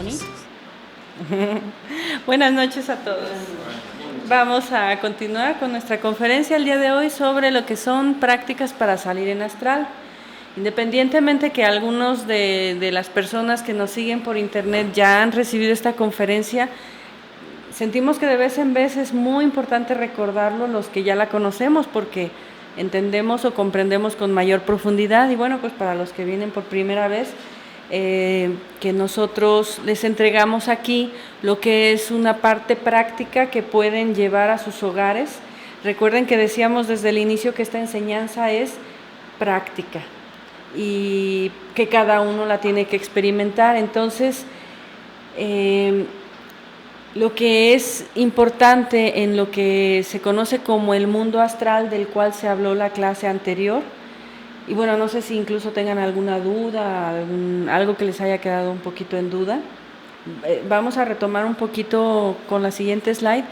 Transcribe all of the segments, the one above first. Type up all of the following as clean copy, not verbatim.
bonito. Buenas noches a todos. Vamos a continuar con nuestra conferencia el día de hoy sobre lo que son prácticas para salir en astral. Independientemente que algunos de las personas que nos siguen por internet ya han recibido esta conferencia, sentimos que de vez en vez es muy importante recordarlo los que ya la conocemos porque entendemos o comprendemos con mayor profundidad. Y bueno, pues para los que vienen por primera vez, que nosotros les entregamos aquí lo que es una parte práctica que pueden llevar a sus hogares. Recuerden que decíamos desde el inicio que esta enseñanza es práctica y que cada uno la tiene que experimentar. Entonces, lo que es importante en lo que se conoce como el mundo astral, del cual se habló la clase anterior, y bueno, no sé si incluso tengan alguna duda, algo que les haya quedado un poquito en duda. Vamos a retomar un poquito con la siguiente slide,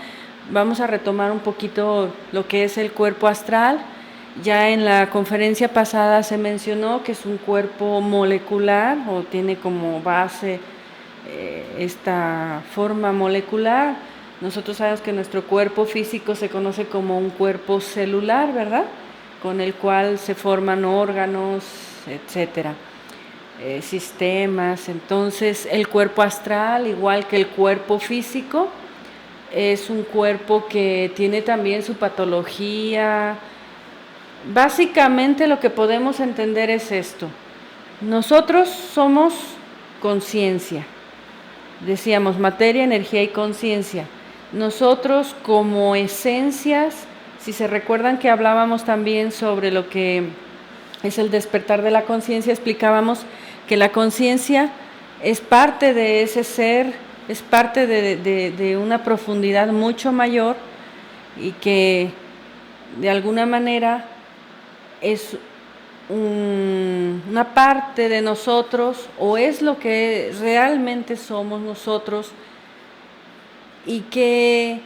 vamos a retomar un poquito lo que es el cuerpo astral. Ya en la conferencia pasada se mencionó que es un cuerpo molecular o tiene como base esta forma molecular. Nosotros sabemos que nuestro cuerpo físico se conoce como un cuerpo celular, ¿verdad?, con el cual se forman órganos, etcétera, sistemas. Entonces, el cuerpo astral, igual que el cuerpo físico, es un cuerpo que tiene también su patología. Básicamente lo que podemos entender es esto: nosotros somos conciencia, decíamos materia, energía y conciencia. Nosotros como esencias, si se recuerdan que hablábamos también sobre lo que es el despertar de la conciencia, explicábamos que la conciencia es parte de ese ser, es parte de una profundidad mucho mayor y que de alguna manera es una parte de nosotros, o es lo que realmente somos nosotros, y que,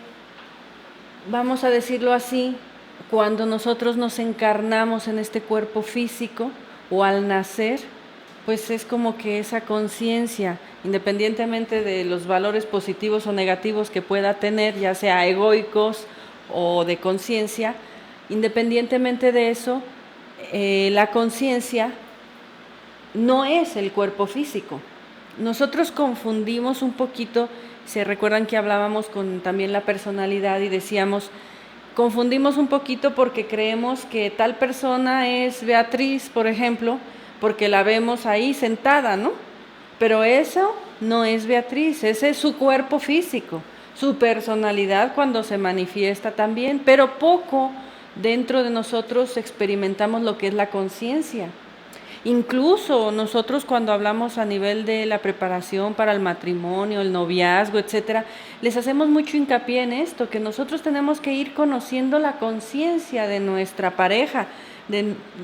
vamos a decirlo así, cuando nosotros nos encarnamos en este cuerpo físico o al nacer, pues es como que esa conciencia, independientemente de los valores positivos o negativos que pueda tener, ya sea egoicos o de conciencia, independientemente de eso, la conciencia no es el cuerpo físico. Nosotros confundimos un poquito, se recuerdan que hablábamos con también la personalidad y decíamos, confundimos un poquito porque creemos que tal persona es Beatriz, por ejemplo, porque la vemos ahí sentada, ¿no? Pero eso no es Beatriz, ese es su cuerpo físico, su personalidad cuando se manifiesta también, pero poco dentro de nosotros experimentamos lo que es la conciencia. Incluso nosotros cuando hablamos a nivel de la preparación para el matrimonio, el noviazgo, etcétera, les hacemos mucho hincapié en esto, que nosotros tenemos que ir conociendo la conciencia de nuestra pareja,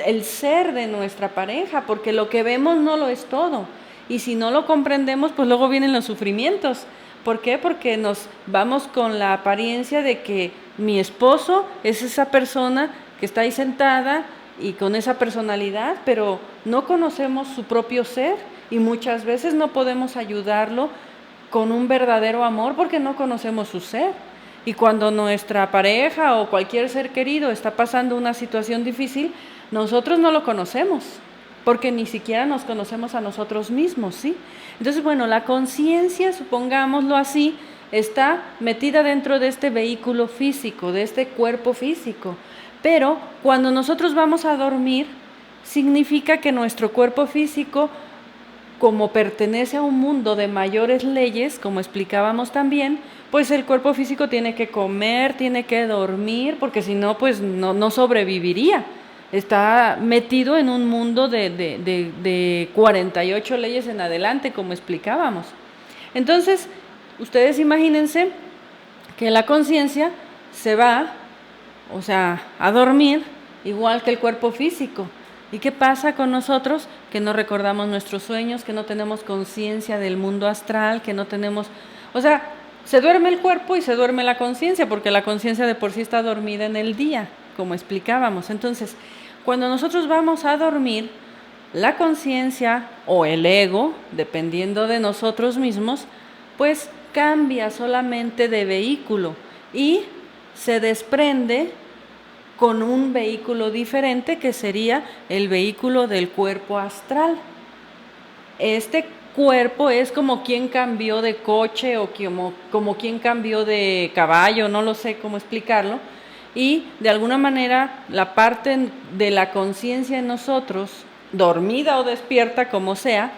el ser de nuestra pareja, porque lo que vemos no lo es todo. Y si no lo comprendemos, pues luego vienen los sufrimientos. ¿Por qué? Porque nos vamos con la apariencia de que mi esposo es esa persona que está ahí sentada y con esa personalidad, pero no conocemos su propio ser y muchas veces no podemos ayudarlo con un verdadero amor porque no conocemos su ser. Y cuando nuestra pareja o cualquier ser querido está pasando una situación difícil, nosotros no lo conocemos porque ni siquiera nos conocemos a nosotros mismos, ¿sí? Entonces, bueno, la conciencia, supongámoslo así, está metida dentro de este vehículo físico, de este cuerpo físico. Pero cuando nosotros vamos a dormir, significa que nuestro cuerpo físico, como pertenece a un mundo de mayores leyes, como explicábamos también, pues el cuerpo físico tiene que comer, tiene que dormir, porque si no, pues no sobreviviría. Está metido en un mundo de 48 leyes en adelante, como explicábamos. Entonces, ustedes imagínense que la conciencia se va, o sea, a dormir, igual que el cuerpo físico. ¿Y qué pasa con nosotros? Que no recordamos nuestros sueños, que no tenemos conciencia del mundo astral, que no tenemos... O sea, se duerme el cuerpo y se duerme la conciencia, porque la conciencia de por sí está dormida en el día, como explicábamos. Entonces, cuando nosotros vamos a dormir, La conciencia o el ego, dependiendo de nosotros mismos, pues cambia solamente de vehículo y se desprende con un vehículo diferente que sería el vehículo del cuerpo astral. Este cuerpo es como quien cambió de coche o como quien cambió de caballo, no lo sé cómo explicarlo, y de alguna manera la parte de la conciencia en nosotros, dormida o despierta como sea,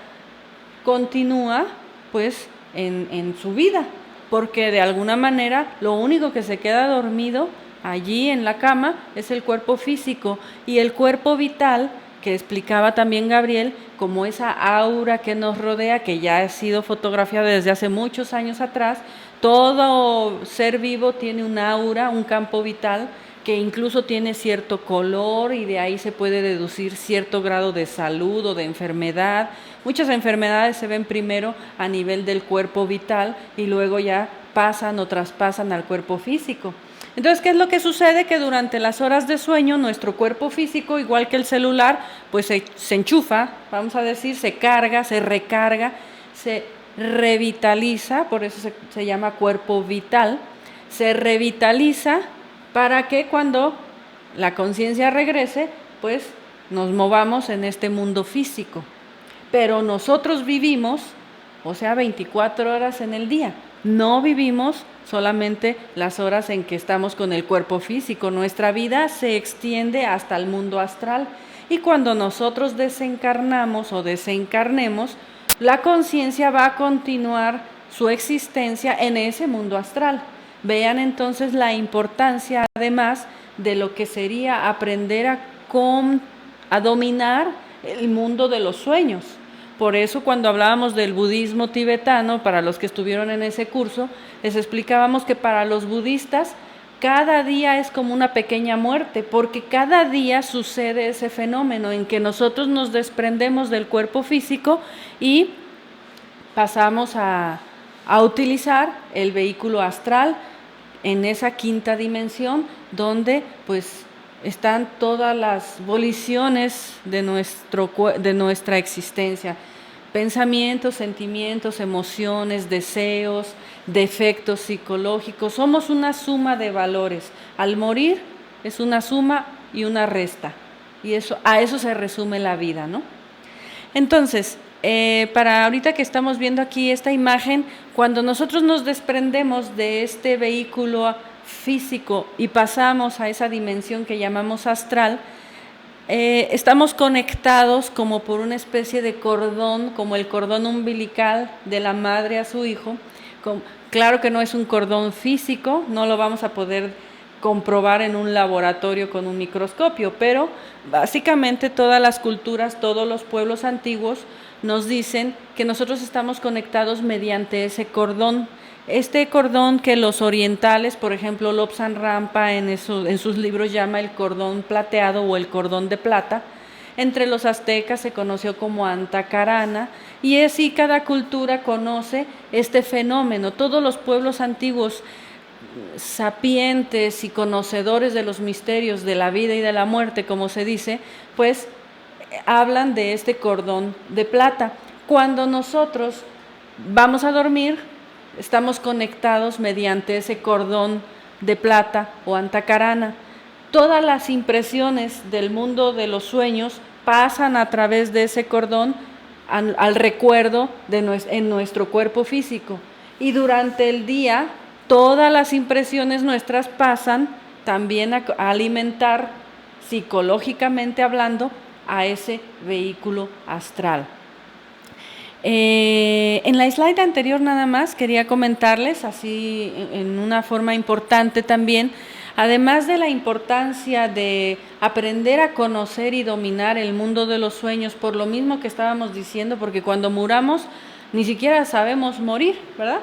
continúa pues en su vida, porque de alguna manera lo único que se queda dormido allí en la cama es el cuerpo físico, y el cuerpo vital, que explicaba también Gabriel, como esa aura que nos rodea, que ya ha sido fotografiada desde hace muchos años atrás. Todo ser vivo tiene un aura, un campo vital, que incluso tiene cierto color, y de ahí se puede deducir cierto grado de salud o de enfermedad. Muchas enfermedades se ven primero a nivel del cuerpo vital y luego ya pasan o traspasan al cuerpo físico. Entonces, ¿qué es lo que sucede? Que durante las horas de sueño nuestro cuerpo físico, igual que el celular, pues se enchufa, vamos a decir, se carga, se recarga, se revitaliza, por eso se llama cuerpo vital, se revitaliza para que cuando la conciencia regrese, pues nos movamos en este mundo físico. Pero nosotros vivimos, o sea, 24 horas en el día. No vivimos solamente las horas en que estamos con el cuerpo físico. Nuestra vida se extiende hasta el mundo astral. Y cuando nosotros desencarnamos o desencarnemos, la conciencia va a continuar su existencia en ese mundo astral. Vean entonces la importancia, además, de lo que sería aprender a dominar el mundo de los sueños. Por eso cuando hablábamos del budismo tibetano, para los que estuvieron en ese curso, les explicábamos que para los budistas cada día es como una pequeña muerte, porque cada día sucede ese fenómeno en que nosotros nos desprendemos del cuerpo físico y pasamos a utilizar el vehículo astral en esa quinta dimensión, donde pues están todas las voliciones de nuestra existencia: pensamientos, sentimientos, emociones, deseos, defectos psicológicos. Somos una suma de valores. Al morir es una suma y una resta, y a eso se resume la vida, ¿no? Entonces, para ahorita que estamos viendo aquí esta imagen, cuando nosotros nos desprendemos de este vehículo físico y pasamos a esa dimensión que llamamos astral, estamos conectados como por una especie de cordón, como el cordón umbilical de la madre a su hijo. Claro que no es un cordón físico, no lo vamos a poder comprobar en un laboratorio con un microscopio, pero básicamente todas las culturas, todos los pueblos antiguos nos dicen que nosotros estamos conectados mediante ese cordón. Este cordón que los orientales, por ejemplo, Lobsang Rampa en sus libros llama el cordón plateado o el cordón de plata. Entre los aztecas se conoció como Antacarana, y así cada cultura conoce este fenómeno. Todos los pueblos antiguos sapientes y conocedores de los misterios de la vida y de la muerte, como se dice, pues hablan de este cordón de plata. Cuando nosotros vamos a dormir, estamos conectados mediante ese cordón de plata o antacarana. Todas las impresiones del mundo de los sueños pasan a través de ese cordón al recuerdo en nuestro cuerpo físico. Y durante el día, todas las impresiones nuestras pasan también a alimentar, psicológicamente hablando, a ese vehículo astral. En la slide anterior nada más quería comentarles, así en una forma importante también, además de la importancia de aprender a conocer y dominar el mundo de los sueños, por lo mismo que estábamos diciendo, porque cuando muramos ni siquiera sabemos morir, ¿verdad?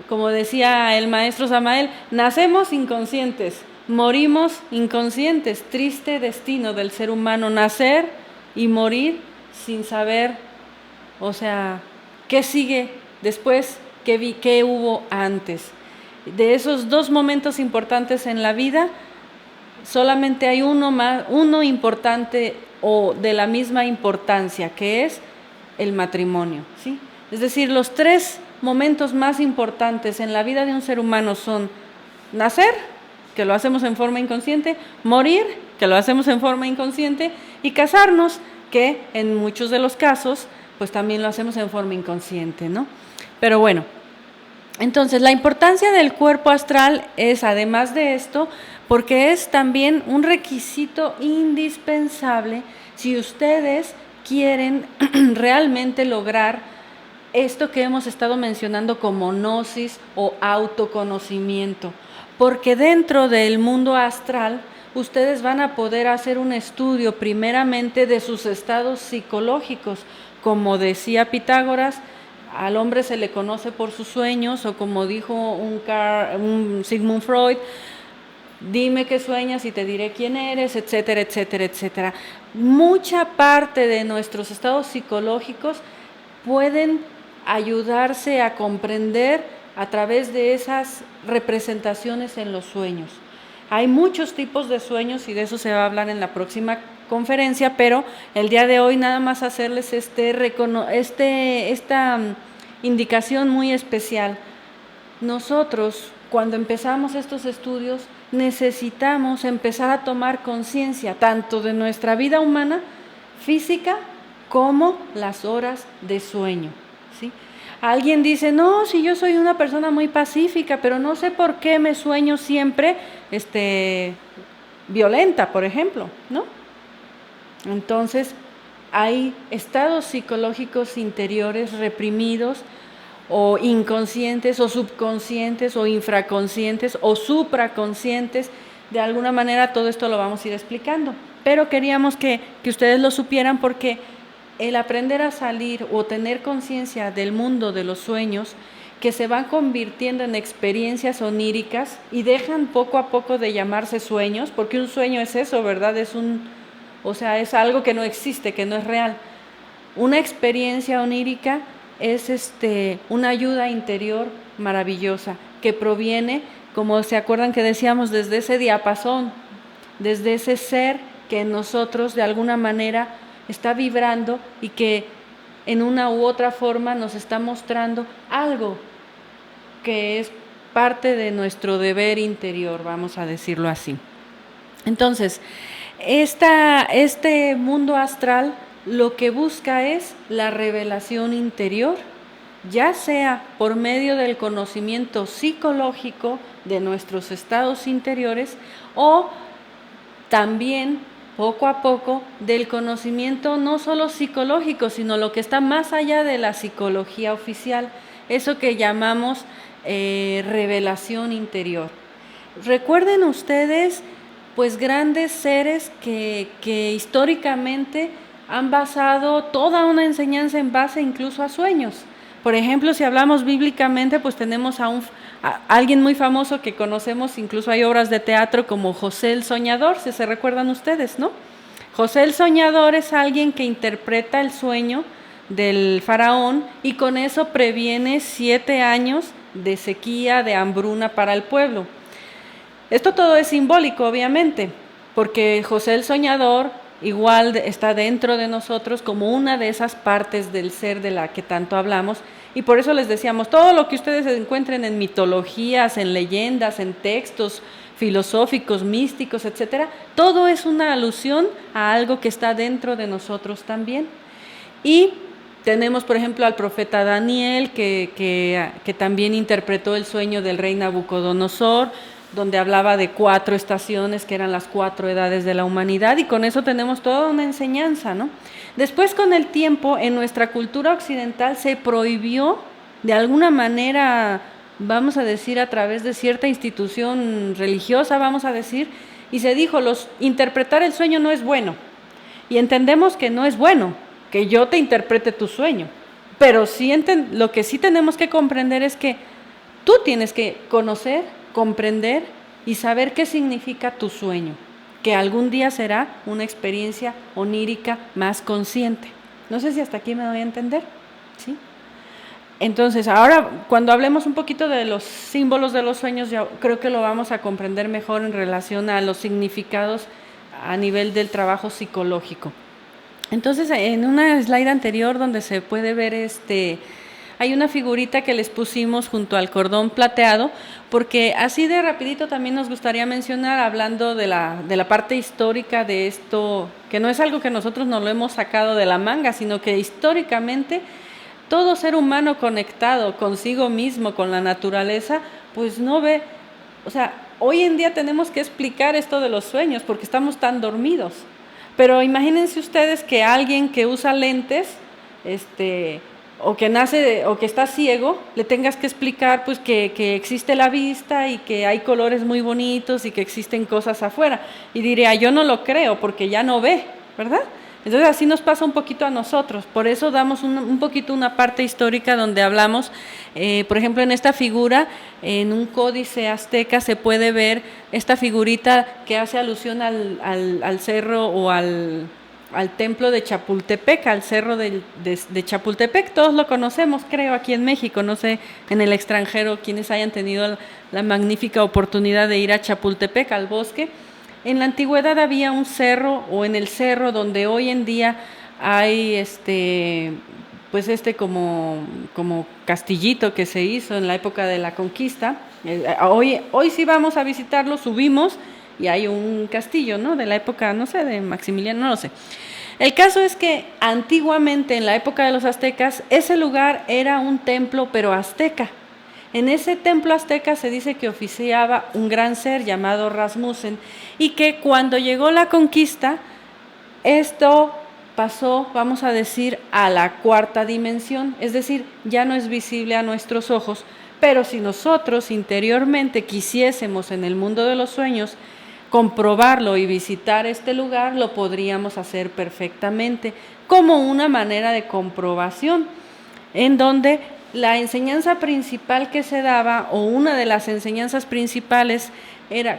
Como decía el maestro Samael, nacemos inconscientes, morimos inconscientes. Triste destino del ser humano, nacer y morir sin saber, o sea, ¿qué sigue después? ¿Qué hubo antes? De esos dos momentos importantes en la vida, solamente hay uno importante o de la misma importancia, que es el matrimonio, ¿sí? Es decir, los 3 momentos más importantes en la vida de un ser humano son nacer, que lo hacemos en forma inconsciente, morir, que lo hacemos en forma inconsciente, y casarnos, que en muchos de los casos, pues también lo hacemos en forma inconsciente, ¿no? Pero bueno, entonces la importancia del cuerpo astral es, además de esto, porque es también un requisito indispensable si ustedes quieren realmente lograr esto que hemos estado mencionando como gnosis o autoconocimiento, porque dentro del mundo astral ustedes van a poder hacer un estudio primeramente de sus estados psicológicos, como decía Pitágoras, al hombre se le conoce por sus sueños, o como dijo un Sigmund Freud, dime qué sueñas y te diré quién eres, etcétera, etcétera, etcétera. Mucha parte de nuestros estados psicológicos pueden ayudarse a comprender a través de esas representaciones en los sueños. Hay muchos tipos de sueños y de eso se va a hablar en la próxima conferencia, pero el día de hoy nada más hacerles esta indicación muy especial. Nosotros, cuando empezamos estos estudios, necesitamos empezar a tomar conciencia tanto de nuestra vida humana, física, como las horas de sueño, ¿sí? Alguien dice, no, si yo soy una persona muy pacífica, pero no sé por qué me sueño siempre violenta, por ejemplo, ¿no? Entonces, hay estados psicológicos interiores reprimidos, o inconscientes, o subconscientes, o infraconscientes, o supraconscientes. De alguna manera todo esto lo vamos a ir explicando, pero queríamos que ustedes lo supieran, porque el aprender a salir o tener conciencia del mundo de los sueños, que se van convirtiendo en experiencias oníricas y dejan poco a poco de llamarse sueños, porque un sueño es eso, ¿verdad? Es algo que no existe, que no es real. Una experiencia onírica es una ayuda interior maravillosa que proviene, como se acuerdan que decíamos, desde ese diapasón, desde ese ser que en nosotros de alguna manera está vibrando y que en una u otra forma nos está mostrando algo que es parte de nuestro deber interior, vamos a decirlo así. Entonces, este mundo astral lo que busca es la revelación interior, ya sea por medio del conocimiento psicológico de nuestros estados interiores, o también poco a poco del conocimiento no solo psicológico, sino lo que está más allá de la psicología oficial, eso que llamamos revelación interior. Recuerden ustedes, pues, grandes seres que históricamente han basado toda una enseñanza en base incluso a sueños. Por ejemplo, si hablamos bíblicamente, pues tenemos a alguien muy famoso que conocemos, incluso hay obras de teatro como José el Soñador, si se recuerdan ustedes, ¿no? José el Soñador es alguien que interpreta el sueño del faraón y con eso previene 7 años de sequía, de hambruna para el pueblo. Esto todo es simbólico, obviamente, porque José el Soñador igual está dentro de nosotros como una de esas partes del ser de la que tanto hablamos, y por eso les decíamos, todo lo que ustedes encuentren en mitologías, en leyendas, en textos filosóficos, místicos, etcétera, todo es una alusión a algo que está dentro de nosotros también. Y tenemos, por ejemplo, al profeta Daniel, que también interpretó el sueño del rey Nabucodonosor, donde hablaba de 4 estaciones, que eran las 4 edades de la humanidad, y con eso tenemos toda una enseñanza, ¿no? Después, con el tiempo, en nuestra cultura occidental se prohibió, de alguna manera, vamos a decir, a través de cierta institución religiosa, vamos a decir, y se dijo, interpretar el sueño no es bueno, y entendemos que no es bueno, que yo te interprete tu sueño, pero sí lo que sí tenemos que comprender es que tú tienes que conocer, comprender y saber qué significa tu sueño, que algún día será una experiencia onírica más consciente. No sé si hasta aquí me doy a entender, ¿sí? Entonces, ahora cuando hablemos un poquito de los símbolos de los sueños, ya creo que lo vamos a comprender mejor en relación a los significados a nivel del trabajo psicológico. Entonces, en una slide anterior donde se puede ver hay una figurita que les pusimos junto al cordón plateado, porque así de rapidito también nos gustaría mencionar, hablando de la parte histórica de esto, que no es algo que nosotros nos lo hemos sacado de la manga, sino que históricamente todo ser humano conectado consigo mismo, con la naturaleza, pues no ve, o sea, hoy en día tenemos que explicar esto de los sueños porque estamos tan dormidos. Pero imagínense ustedes que alguien que usa lentes, o que nace o que está ciego, le tengas que explicar pues que existe la vista y que hay colores muy bonitos y que existen cosas afuera. Y diría, yo no lo creo porque ya no ve, ¿verdad? Entonces así nos pasa un poquito a nosotros. Por eso damos un poquito una parte histórica donde hablamos, por ejemplo, en esta figura, en un códice azteca se puede ver esta figurita que hace alusión al cerro o al templo de Chapultepec, al cerro de Chapultepec. Todos lo conocemos, creo, aquí en México, no sé, en el extranjero, quienes hayan tenido la magnífica oportunidad de ir a Chapultepec, al bosque. En la antigüedad había un cerro, o en el cerro donde hoy en día hay pues como castillito que se hizo en la época de la conquista. Hoy sí vamos a visitarlo, subimos y hay un castillo, ¿no? De la época, no sé, de Maximiliano, no lo sé. El caso es que antiguamente, en la época de los aztecas, ese lugar era un templo, pero azteca. En ese templo azteca se dice que oficiaba un gran ser llamado Rasmussen y que cuando llegó la conquista, esto pasó, vamos a decir, a la cuarta dimensión, es decir, ya no es visible a nuestros ojos, pero si nosotros interiormente quisiésemos en el mundo de los sueños comprobarlo y visitar este lugar, lo podríamos hacer perfectamente, como una manera de comprobación, en donde la enseñanza principal que se daba, o una de las enseñanzas principales,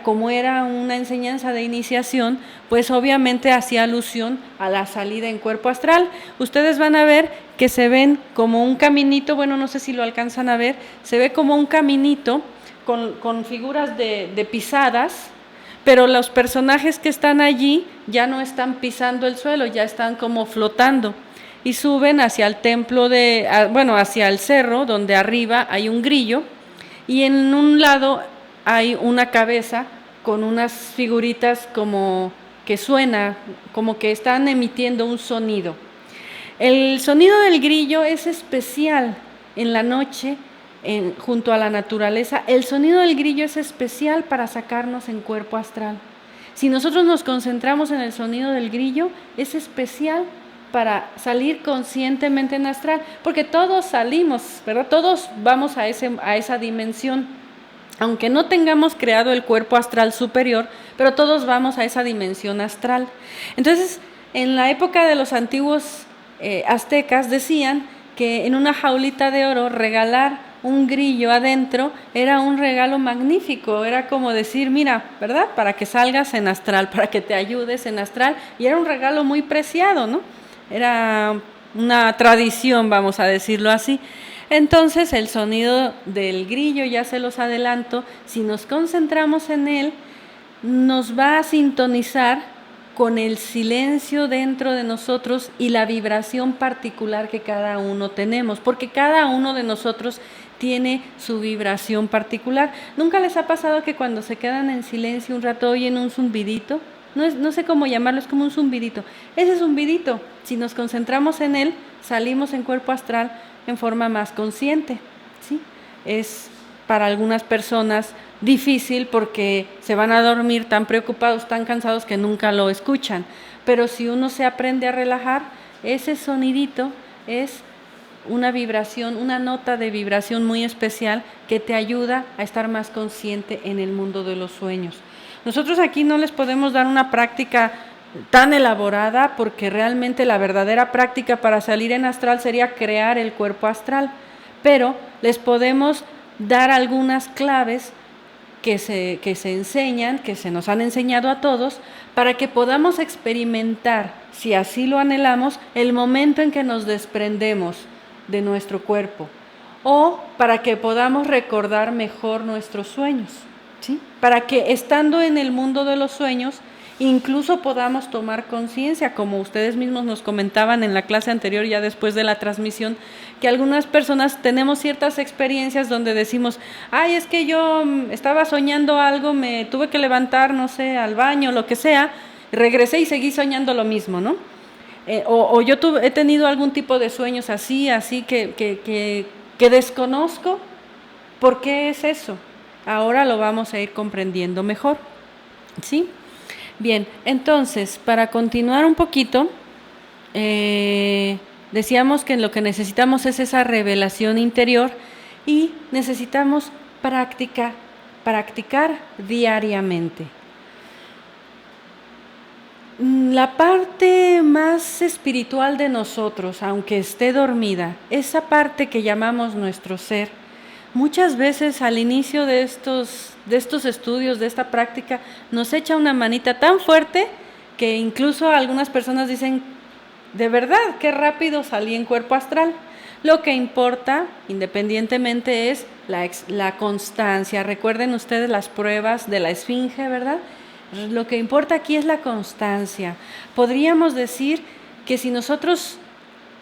como era una enseñanza de iniciación, pues obviamente hacía alusión a la salida en cuerpo astral. Ustedes van a ver que se ven como un caminito, bueno, no sé si lo alcanzan a ver, se ve como un caminito con figuras de pisadas, pero los personajes que están allí ya no están pisando el suelo, ya están como flotando. Y suben hacia el templo hacia el cerro, donde arriba hay un grillo, y en un lado hay una cabeza con unas figuritas como que suena, como que están emitiendo un sonido. El sonido del grillo es especial en la noche, junto a la naturaleza. El sonido del grillo es especial para sacarnos en cuerpo astral. Si nosotros nos concentramos en el sonido del grillo, es especial para salir conscientemente en astral, porque todos salimos, ¿verdad? Todos vamos a esa dimensión, aunque no tengamos creado el cuerpo astral superior, pero todos vamos a esa dimensión astral. Entonces, en la época de los antiguos aztecas decían que en una jaulita de oro regalar un grillo adentro era un regalo magnífico, era como decir, mira, ¿verdad? Para que salgas en astral, para que te ayudes en astral, y era un regalo muy preciado, ¿no? Era una tradición, vamos a decirlo así. Entonces el sonido del grillo, ya se los adelanto, si nos concentramos en él, nos va a sintonizar con el silencio dentro de nosotros y la vibración particular que cada uno tenemos, porque cada uno de nosotros tiene su vibración particular. ¿Nunca les ha pasado que cuando se quedan en silencio un rato oyen un zumbidito? No sé cómo llamarlo, es como un zumbidito. Ese zumbidito, si nos concentramos en él, salimos en cuerpo astral en forma más consciente, ¿sí? Es para algunas personas difícil porque se van a dormir tan preocupados, tan cansados que nunca lo escuchan. Pero si uno se aprende a relajar, ese sonidito es una vibración, una nota de vibración muy especial que te ayuda a estar más consciente en el mundo de los sueños. Nosotros aquí no les podemos dar una práctica tan elaborada porque realmente la verdadera práctica para salir en astral sería crear el cuerpo astral, pero les podemos dar algunas claves que se enseñan, que se nos han enseñado a todos, para que podamos experimentar, si así lo anhelamos, el momento en que nos desprendemos de nuestro cuerpo, o para que podamos recordar mejor nuestros sueños, ¿sí? Para que estando en el mundo de los sueños incluso podamos tomar conciencia, como ustedes mismos nos comentaban en la clase anterior, ya después de la transmisión, que algunas personas tenemos ciertas experiencias donde decimos, ay, es que yo estaba soñando algo, me tuve que levantar, no sé, al baño, lo que sea, regresé y seguí soñando lo mismo, ¿no? O yo he tenido algún tipo de sueños así que desconozco. ¿Por qué es eso? Ahora lo vamos a ir comprendiendo mejor, ¿sí? Bien, entonces, para continuar un poquito, decíamos que lo que necesitamos es esa revelación interior y necesitamos practicar diariamente. La parte más espiritual de nosotros, aunque esté dormida, esa parte que llamamos nuestro ser, muchas veces al inicio de estos estudios, de esta práctica, nos echa una manita tan fuerte que incluso algunas personas dicen, de verdad, qué rápido salí en cuerpo astral. Lo que importa, independientemente, es la constancia. Recuerden ustedes las pruebas de la esfinge, ¿verdad? Lo que importa aquí es la constancia. Podríamos decir que si nosotros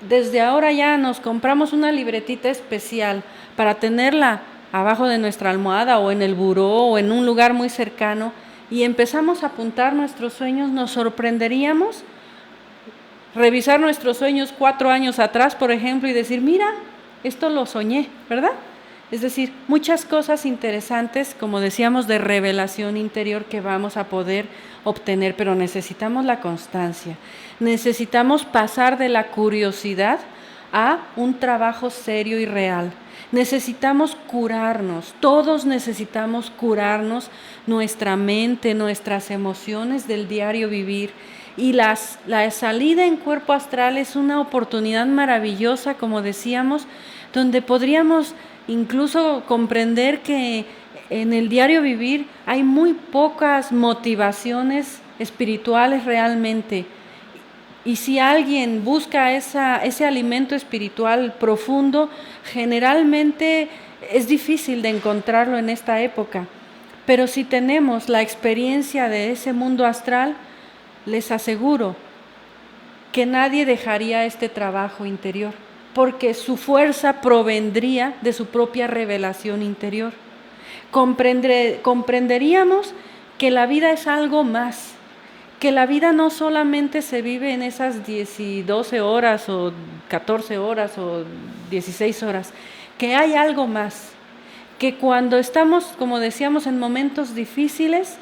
desde ahora ya nos compramos una libretita especial para tenerla abajo de nuestra almohada o en el buró o en un lugar muy cercano y empezamos a apuntar nuestros sueños, nos sorprenderíamos. Revisar nuestros sueños 4 años atrás, por ejemplo, y decir, mira, esto lo soñé, ¿verdad? Es decir, muchas cosas interesantes, como decíamos, de revelación interior que vamos a poder obtener, pero necesitamos la constancia. Necesitamos pasar de la curiosidad a un trabajo serio y real. Necesitamos curarnos, todos necesitamos curarnos nuestra mente, nuestras emociones del diario vivir. Y la salida en cuerpo astral es una oportunidad maravillosa, como decíamos, donde podríamos incluso comprender que en el diario vivir hay muy pocas motivaciones espirituales realmente. Y si alguien busca ese alimento espiritual profundo, generalmente es difícil de encontrarlo en esta época. Pero si tenemos la experiencia de ese mundo astral, les aseguro que nadie dejaría este trabajo interior, porque su fuerza provendría de su propia revelación interior. Comprenderíamos que la vida es algo más, que la vida no solamente se vive en esas 12 horas o 14 horas o 16 horas, que hay algo más, que cuando estamos, como decíamos, en momentos difíciles,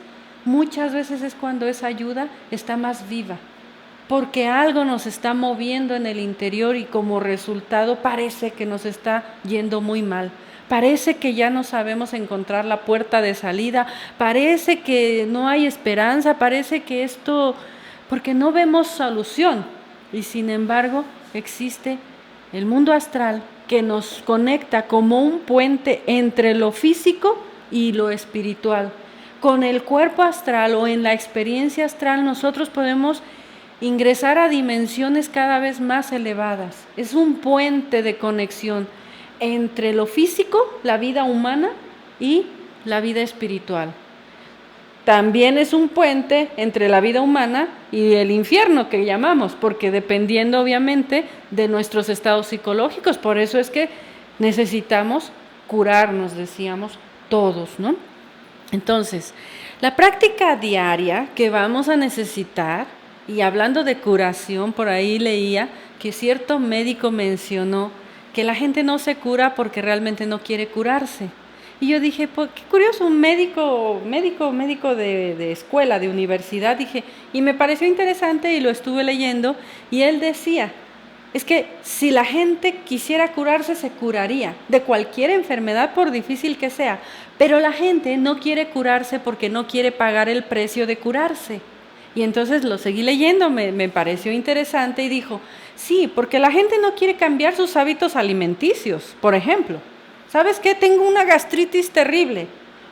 muchas veces es cuando esa ayuda está más viva, porque algo nos está moviendo en el interior y como resultado parece que nos está yendo muy mal. Parece que ya no sabemos encontrar la puerta de salida, parece que no hay esperanza, parece que esto, porque no vemos solución. Y sin embargo existe el mundo astral que nos conecta como un puente entre lo físico y lo espiritual. Con el cuerpo astral o en la experiencia astral nosotros podemos ingresar a dimensiones cada vez más elevadas. Es un puente de conexión entre lo físico, la vida humana, y la vida espiritual. También es un puente entre la vida humana y el infierno que llamamos, porque dependiendo obviamente de nuestros estados psicológicos, por eso es que necesitamos curarnos, decíamos, todos, ¿no? Entonces, la práctica diaria que vamos a necesitar, y hablando de curación, por ahí leía que cierto médico mencionó que la gente no se cura porque realmente no quiere curarse. Y yo dije, pues qué curioso, un médico de escuela, de universidad, dije, y me pareció interesante y lo estuve leyendo, y él decía, es que si la gente quisiera curarse, se curaría de cualquier enfermedad, por difícil que sea, pero la gente no quiere curarse porque no quiere pagar el precio de curarse. Y entonces lo seguí leyendo, me pareció interesante y dijo, sí, porque la gente no quiere cambiar sus hábitos alimenticios, por ejemplo. ¿Sabes qué? Tengo una gastritis terrible,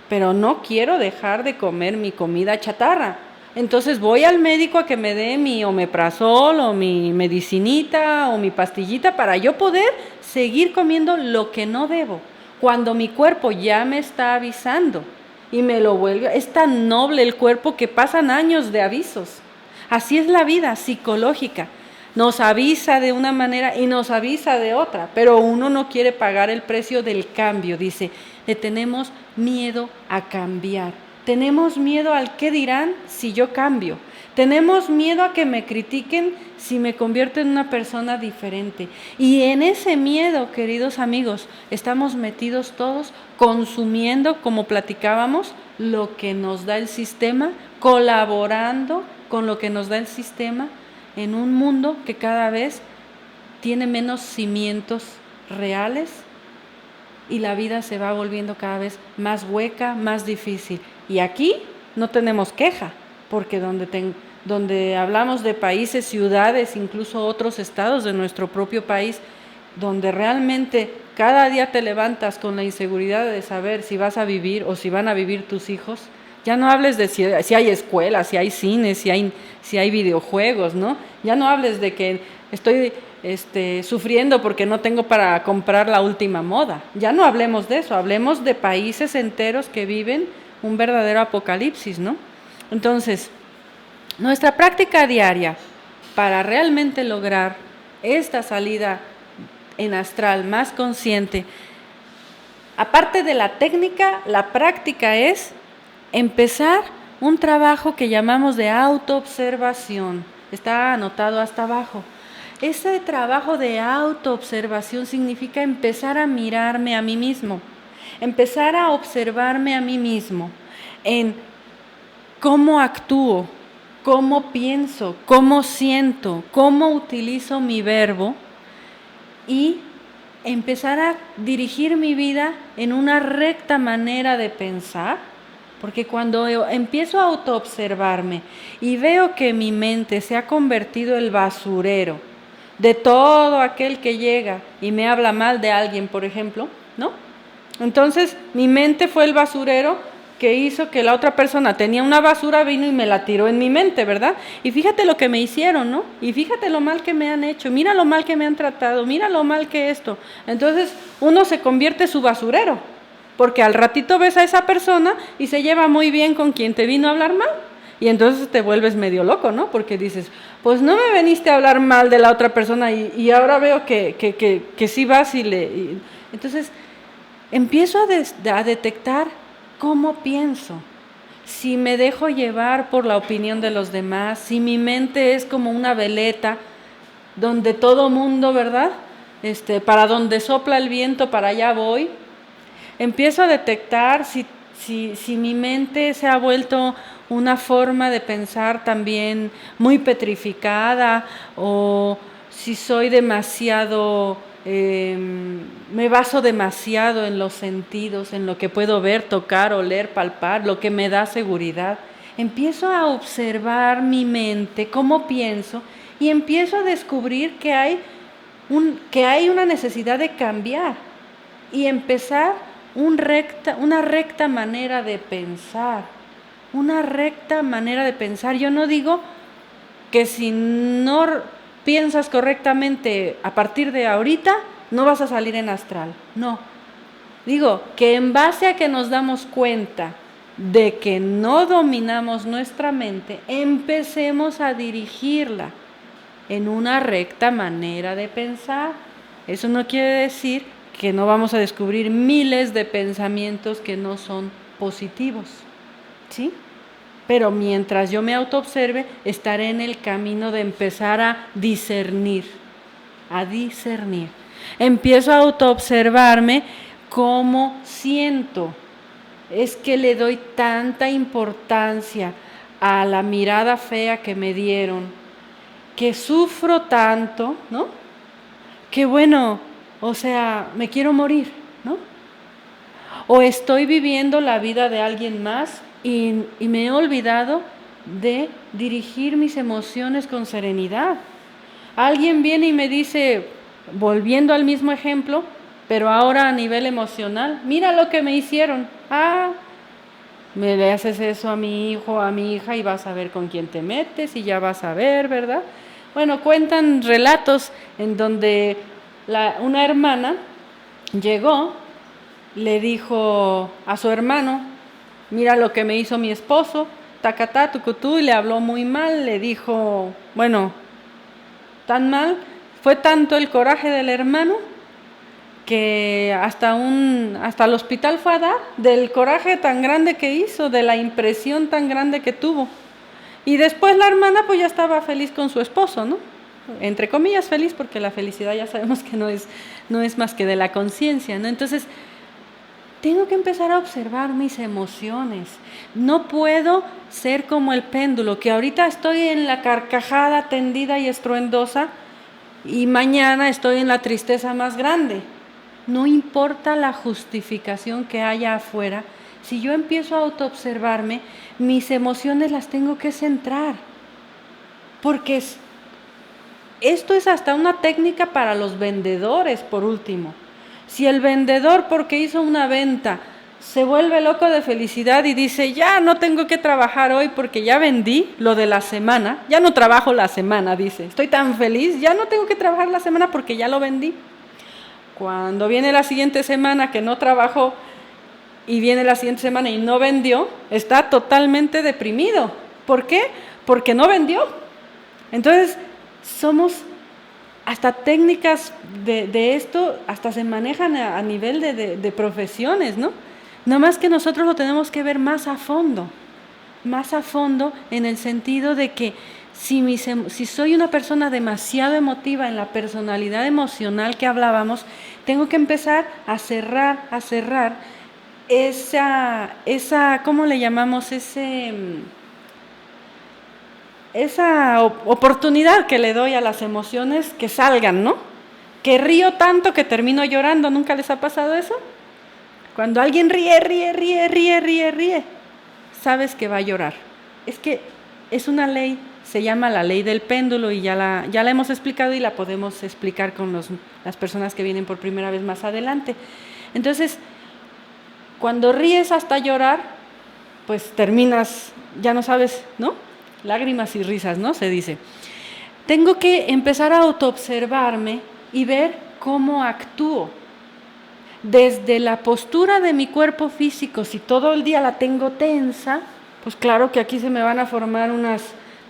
pero no quiero dejar de comer mi comida chatarra. Entonces voy al médico a que me dé mi omeprazol o mi medicinita o mi pastillita para yo poder seguir comiendo lo que no debo, cuando mi cuerpo ya me está avisando. y me lo vuelve. Es tan noble el cuerpo que pasan años de avisos. Así es la vida psicológica. Nos avisa de una manera y nos avisa de otra, pero uno no quiere pagar el precio del cambio. Dice, le tenemos miedo a cambiar. Tenemos miedo al qué dirán si yo cambio. Tenemos miedo a que me critiquen si me convierto en una persona diferente. Y en ese miedo, queridos amigos, estamos metidos todos consumiendo, como platicábamos, lo que nos da el sistema, colaborando con lo que nos da el sistema en un mundo que cada vez tiene menos cimientos reales y la vida se va volviendo cada vez más hueca, más difícil. Y aquí no tenemos queja, porque donde hablamos de países, ciudades, incluso otros estados de nuestro propio país, donde realmente cada día te levantas con la inseguridad de saber si vas a vivir o si van a vivir tus hijos. Ya no hables de si hay escuelas, si hay cines, si hay videojuegos, ¿no? Ya no hables de que estoy sufriendo porque no tengo para comprar la última moda. Ya no hablemos de eso, hablemos de países enteros que viven un verdadero apocalipsis, ¿no? Entonces, nuestra práctica diaria para realmente lograr esta salida en astral más consciente, aparte de la técnica, la práctica es empezar un trabajo que llamamos de autoobservación. Está anotado hasta abajo. Ese trabajo de autoobservación significa empezar a mirarme a mí mismo, empezar a observarme a mí mismo en cómo actúo, cómo pienso, cómo siento, cómo utilizo mi verbo y empezar a dirigir mi vida en una recta manera de pensar. Porque cuando empiezo a autoobservarme y veo que mi mente se ha convertido en el basurero de todo aquel que llega y me habla mal de alguien, por ejemplo, ¿no? Entonces mi mente fue el basurero que hizo que la otra persona tenía una basura, vino y me la tiró en mi mente, ¿verdad? Y fíjate lo que me hicieron, ¿no? Y fíjate lo mal que me han hecho, mira lo mal que me han tratado, mira lo mal que esto. Entonces uno se convierte en su basurero. Porque al ratito ves a esa persona y se lleva muy bien con quien te vino a hablar mal. Y entonces te vuelves medio loco, ¿no? Porque dices, pues no me veniste a hablar mal de la otra persona y ahora veo que sí vas y entonces empiezo a detectar cómo pienso. Si me dejo llevar por la opinión de los demás, si mi mente es como una veleta donde todo mundo, ¿verdad? Para donde sopla el viento, para allá voy. Empiezo a detectar si mi mente se ha vuelto una forma de pensar también muy petrificada o si soy demasiado, me baso demasiado en los sentidos, en lo que puedo ver, tocar, oler, palpar, lo que me da seguridad. Empiezo a observar mi mente, cómo pienso y empiezo a descubrir que hay una necesidad de cambiar y empezar una recta manera de pensar, una recta manera de pensar. Yo no digo que si no piensas correctamente a partir de ahorita, no vas a salir en astral, no. Digo que en base a que nos damos cuenta de que no dominamos nuestra mente, empecemos a dirigirla en una recta manera de pensar. Eso no quiere decir que no vamos a descubrir miles de pensamientos que no son positivos, ¿sí? Pero mientras yo me autoobserve, estaré en el camino de empezar a discernir. Empiezo a autoobservarme cómo siento. Es que le doy tanta importancia a la mirada fea que me dieron, que sufro tanto, ¿no? Que bueno, o sea, me quiero morir, ¿no? O estoy viviendo la vida de alguien más y me he olvidado de dirigir mis emociones con serenidad. Alguien viene y me dice, volviendo al mismo ejemplo, pero ahora a nivel emocional, mira lo que me hicieron. Me le haces eso a mi hijo, a mi hija y vas a ver con quién te metes y ya vas a ver, ¿verdad? Bueno, cuentan relatos en donde una hermana llegó, le dijo a su hermano, mira lo que me hizo mi esposo, tacatá, tucutú, y le habló muy mal, le dijo, bueno, tan mal, fue tanto el coraje del hermano que hasta el hospital fue a dar del coraje tan grande que hizo, de la impresión tan grande que tuvo. Y después la hermana pues ya estaba feliz con su esposo, ¿no? Entre comillas feliz, porque la felicidad ya sabemos que no es más que de la conciencia, ¿no? Entonces, tengo que empezar a observar mis emociones. No puedo ser como el péndulo, que ahorita estoy en la carcajada tendida y estruendosa y mañana estoy en la tristeza más grande. No importa la justificación que haya afuera, si yo empiezo a autoobservarme, mis emociones las tengo que centrar. Porque esto es hasta una técnica para los vendedores, por último. Si el vendedor, porque hizo una venta, se vuelve loco de felicidad y dice, ya no tengo que trabajar hoy porque ya vendí lo de la semana, ya no trabajo la semana, dice, estoy tan feliz, ya no tengo que trabajar la semana porque ya lo vendí. Cuando viene la siguiente semana que no trabajó y viene la siguiente semana y no vendió, está totalmente deprimido. ¿Por qué? Porque no vendió. Entonces, hasta técnicas de esto, hasta se manejan a nivel de profesiones, ¿no? Nada más que nosotros lo tenemos que ver más a fondo en el sentido de que si soy una persona demasiado emotiva en la personalidad emocional que hablábamos, tengo que empezar a cerrar esa ¿cómo le llamamos? Esa oportunidad que le doy a las emociones que salgan, ¿no? Que río tanto que termino llorando, ¿nunca les ha pasado eso? Cuando alguien ríe, sabes que va a llorar. Es que es una ley, se llama la ley del péndulo y ya la hemos explicado y la podemos explicar con las personas que vienen por primera vez más adelante. Entonces, cuando ríes hasta llorar, pues terminas, ya no sabes, ¿no? Lágrimas y risas, ¿no? Se dice. Tengo que empezar a autoobservarme y ver cómo actúo. Desde la postura de mi cuerpo físico, si todo el día la tengo tensa, pues claro que aquí se me van a formar unas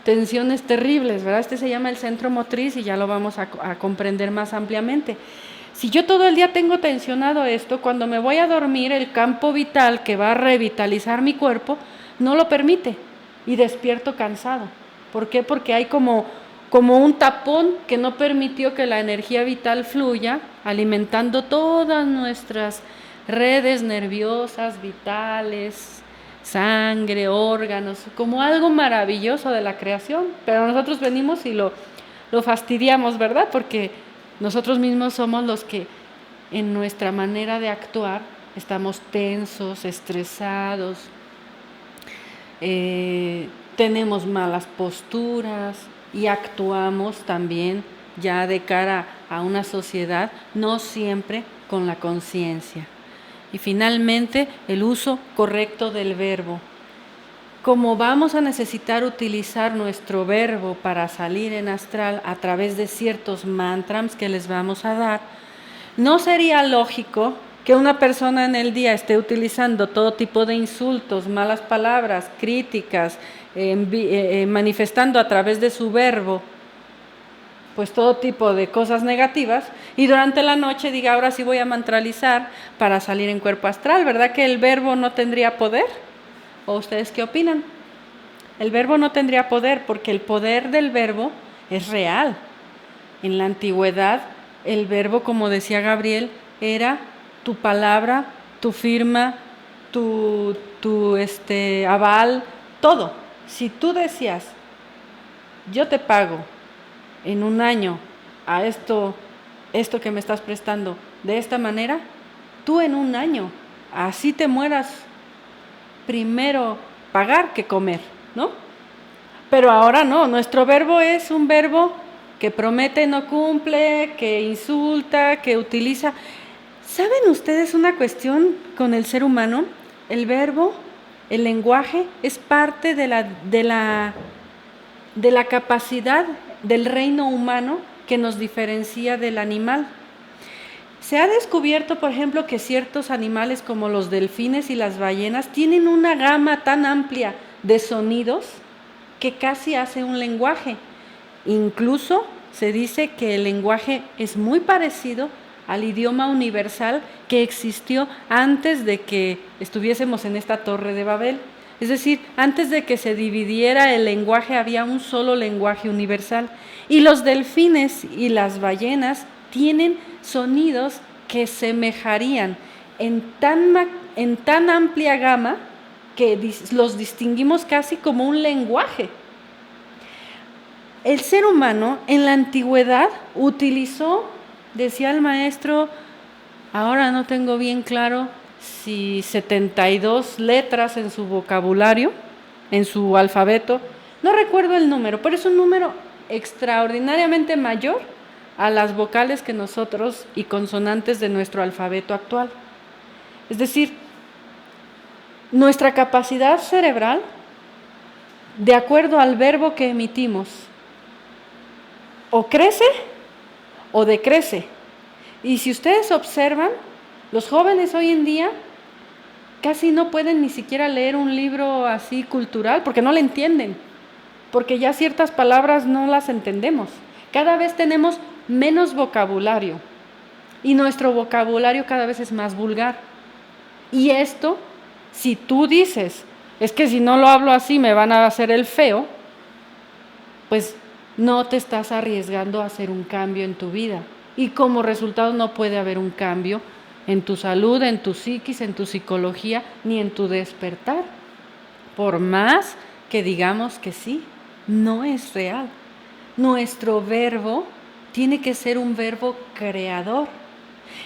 tensiones terribles, ¿verdad? Este se llama el centro motriz y ya lo vamos a comprender más ampliamente. Si yo todo el día tengo tensionado esto, cuando me voy a dormir, el campo vital que va a revitalizar mi cuerpo no lo permite y despierto cansado. ¿Por qué? Porque hay como un tapón que no permitió que la energía vital fluya, alimentando todas nuestras redes nerviosas, vitales, sangre, órganos, como algo maravilloso de la creación. Pero nosotros venimos y lo fastidiamos, ¿verdad? Porque nosotros mismos somos los que en nuestra manera de actuar estamos tensos, estresados, tenemos malas posturas y actuamos también ya de cara a una sociedad, no siempre con la conciencia. Y finalmente, el uso correcto del verbo. Como vamos a necesitar utilizar nuestro verbo para salir en astral a través de ciertos mantras que les vamos a dar, no sería lógico que una persona en el día esté utilizando todo tipo de insultos, malas palabras, críticas, manifestando a través de su verbo pues todo tipo de cosas negativas, y durante la noche diga, ahora sí voy a mantralizar para salir en cuerpo astral. ¿Verdad que el verbo no tendría poder? ¿O ustedes qué opinan? El verbo no tendría poder porque el poder del verbo es real. En la antigüedad, el verbo, como decía Gabriel, era tu palabra, tu firma, tu aval, todo. Si tú decías, yo te pago en un año a esto que me estás prestando de esta manera, tú en un año, así te mueras, primero pagar que comer, ¿no? Pero ahora no, nuestro verbo es un verbo que promete, no cumple, que insulta, que utiliza. ¿Saben ustedes una cuestión con el ser humano? El verbo, el lenguaje, es parte de la capacidad del reino humano que nos diferencia del animal. Se ha descubierto, por ejemplo, que ciertos animales como los delfines y las ballenas tienen una gama tan amplia de sonidos que casi hace un lenguaje. Incluso se dice que el lenguaje es muy parecido al idioma universal que existió antes de que estuviésemos en esta torre de Babel. Es decir, antes de que se dividiera el lenguaje había un solo lenguaje universal. Y los delfines y las ballenas tienen sonidos que semejarían en tan amplia gama que los distinguimos casi como un lenguaje. El ser humano en la antigüedad utilizó, decía el maestro, ahora no tengo bien claro si 72 letras en su vocabulario, en su alfabeto, no recuerdo el número, pero es un número extraordinariamente mayor a las vocales que nosotros y consonantes de nuestro alfabeto actual. Es decir, nuestra capacidad cerebral, de acuerdo al verbo que emitimos, o crece o decrece. Y si ustedes observan, los jóvenes hoy en día casi no pueden ni siquiera leer un libro así cultural porque no le entienden, porque ya ciertas palabras no las entendemos. Cada vez tenemos menos vocabulario y nuestro vocabulario cada vez es más vulgar. Y esto, si tú dices, es que si no lo hablo así me van a hacer el feo, pues no te estás arriesgando a hacer un cambio en tu vida. Y como resultado no puede haber un cambio en tu salud, en tu psiquis, en tu psicología, ni en tu despertar. Por más que digamos que sí, no es real. Nuestro verbo tiene que ser un verbo creador.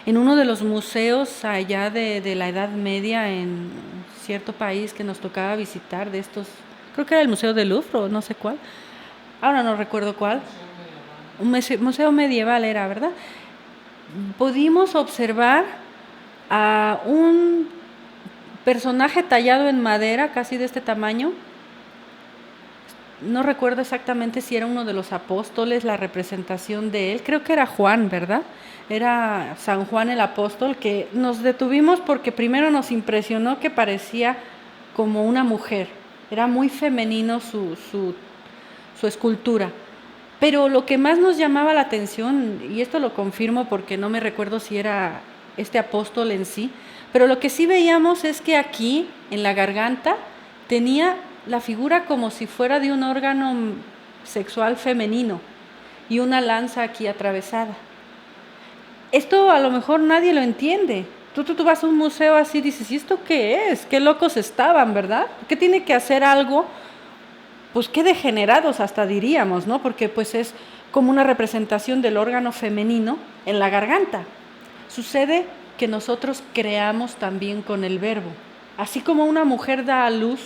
En uno de los museos allá de la Edad Media en cierto país que nos tocaba visitar de estos, creo que era el Museo del Louvre o no sé cuál, ahora no recuerdo cuál, un museo medieval era, ¿verdad? Pudimos observar a un personaje tallado en madera, casi de este tamaño. No recuerdo exactamente si era uno de los apóstoles, la representación de él. Creo que era Juan, ¿verdad? Era San Juan el apóstol, que nos detuvimos porque primero nos impresionó que parecía como una mujer. Era muy femenino su escultura. Pero lo que más nos llamaba la atención, y esto lo confirmo porque no me recuerdo si era este apóstol en sí, pero lo que sí veíamos es que aquí, en la garganta, tenía la figura como si fuera de un órgano sexual femenino y una lanza aquí atravesada. Esto a lo mejor nadie lo entiende. Tú vas a un museo así y dices, ¿y esto qué es? Qué locos estaban, ¿verdad? ¿Qué tiene que hacer algo? Pues qué degenerados hasta diríamos, ¿no? Porque pues es como una representación del órgano femenino en la garganta. Sucede que nosotros creamos también con el verbo. Así como una mujer da a luz,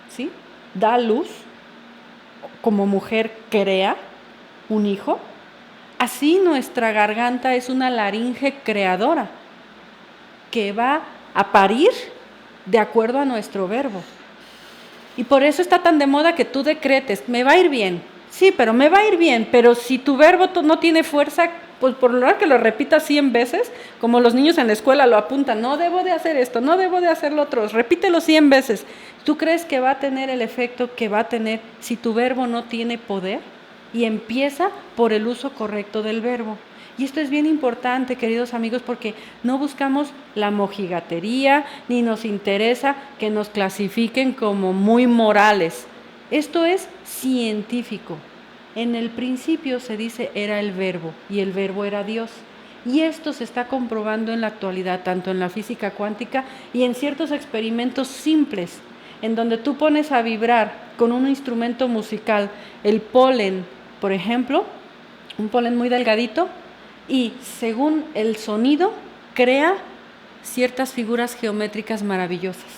¿sí? Da a luz, como mujer crea un hijo, así nuestra garganta es una laringe creadora que va a parir de acuerdo a nuestro verbo. Y por eso está tan de moda que tú decretes, me va a ir bien. Sí, pero me va a ir bien, pero si tu verbo no tiene fuerza, pues por lo menos que lo repitas 100 veces, como los niños en la escuela lo apuntan, no debo de hacer esto, no debo de hacer lo otro, repítelo 100 veces. ¿Tú crees que va a tener el efecto que va a tener si tu verbo no tiene poder? Y empieza por el uso correcto del verbo. Y esto es bien importante, queridos amigos, porque no buscamos la mojigatería, ni nos interesa que nos clasifiquen como muy morales. Esto es científico. En el principio se dice era el verbo, y el verbo era Dios. Y esto se está comprobando en la actualidad, tanto en la física cuántica y en ciertos experimentos simples, en donde tú pones a vibrar con un instrumento musical el polen, por ejemplo, un polen muy delgadito, y según el sonido crea ciertas figuras geométricas maravillosas.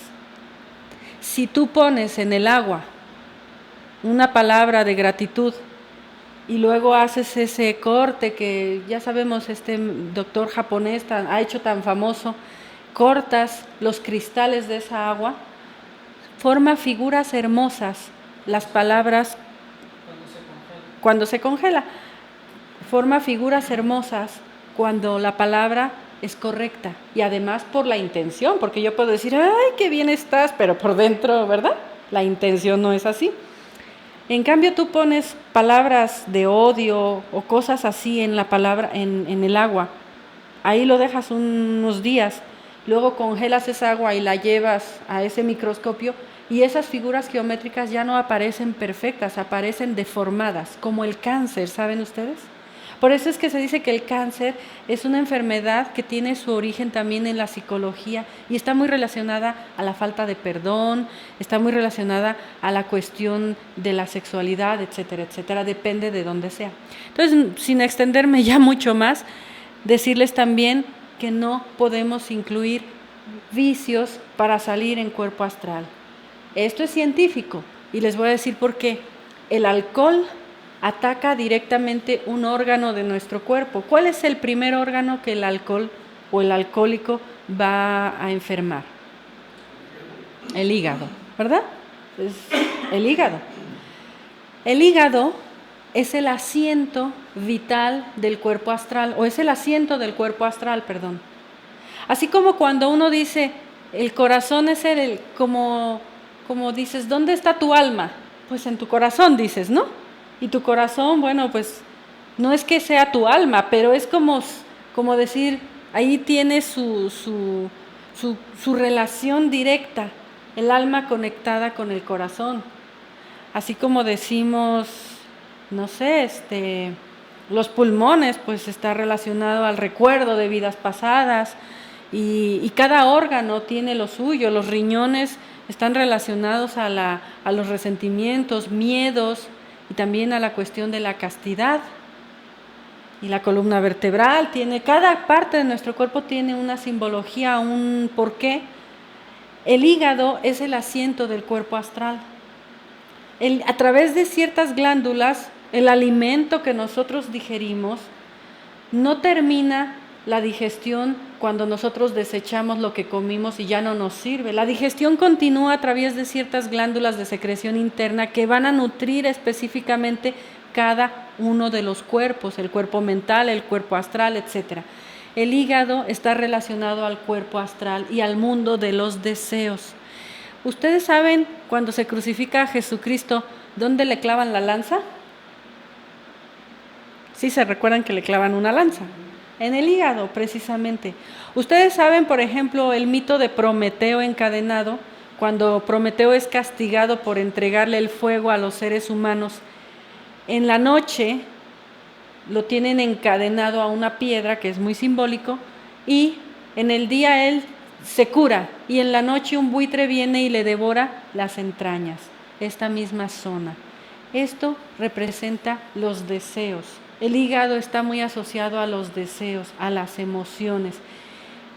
Si tú pones en el agua una palabra de gratitud y luego haces ese corte que ya sabemos este doctor japonés ha hecho tan famoso, cortas los cristales de esa agua, forma figuras hermosas, las palabras cuando se congela. Forma figuras hermosas cuando la palabra es correcta. Y además por la intención, porque yo puedo decir, ay, qué bien estás, pero por dentro, ¿verdad? La intención no es así. En cambio, tú pones palabras de odio o cosas así en la palabra, en el agua. Ahí lo dejas unos días, luego congelas esa agua y la llevas a ese microscopio y esas figuras geométricas ya no aparecen perfectas, aparecen deformadas, como el cáncer, ¿saben ustedes? Por eso es que se dice que el cáncer es una enfermedad que tiene su origen también en la psicología y está muy relacionada a la falta de perdón, está muy relacionada a la cuestión de la sexualidad, etcétera, etcétera, depende de dónde sea. Entonces, sin extenderme ya mucho más, decirles también que no podemos incluir vicios para salir en cuerpo astral. Esto es científico y les voy a decir por qué. El alcohol ataca directamente un órgano de nuestro cuerpo. ¿Cuál es el primer órgano que el alcohol o el alcohólico va a enfermar? El hígado, ¿verdad? Es el hígado. El hígado es el asiento vital del cuerpo astral, o es el asiento del cuerpo astral, perdón. Así como cuando uno dice, el corazón es como dices, ¿dónde está tu alma? Pues en tu corazón, dices, ¿no? Y tu corazón, bueno, pues no es que sea tu alma, pero es como decir, ahí tiene su relación directa, el alma conectada con el corazón. Así como decimos, no sé, los pulmones, pues está relacionado al recuerdo de vidas pasadas y cada órgano tiene lo suyo. Los riñones están relacionados a los resentimientos, miedos y también a la cuestión de la castidad. Y la columna vertebral cada parte de nuestro cuerpo tiene una simbología, un porqué. El hígado es el asiento del cuerpo astral. A través de ciertas glándulas, el alimento que nosotros digerimos no termina la digestión cuando nosotros desechamos lo que comimos y ya no nos sirve. La digestión continúa a través de ciertas glándulas de secreción interna que van a nutrir específicamente cada uno de los cuerpos, el cuerpo mental, el cuerpo astral, etc. El hígado está relacionado al cuerpo astral y al mundo de los deseos. ¿Ustedes saben cuando se crucifica a Jesucristo, dónde le clavan la lanza? Sí, se recuerdan que le clavan una lanza. En el hígado, precisamente. Ustedes saben, por ejemplo, el mito de Prometeo encadenado, cuando Prometeo es castigado por entregarle el fuego a los seres humanos. En la noche lo tienen encadenado a una piedra, que es muy simbólico, y en el día él se cura, y en la noche un buitre viene y le devora las entrañas, esta misma zona. Esto representa los deseos. El hígado está muy asociado a los deseos, a las emociones,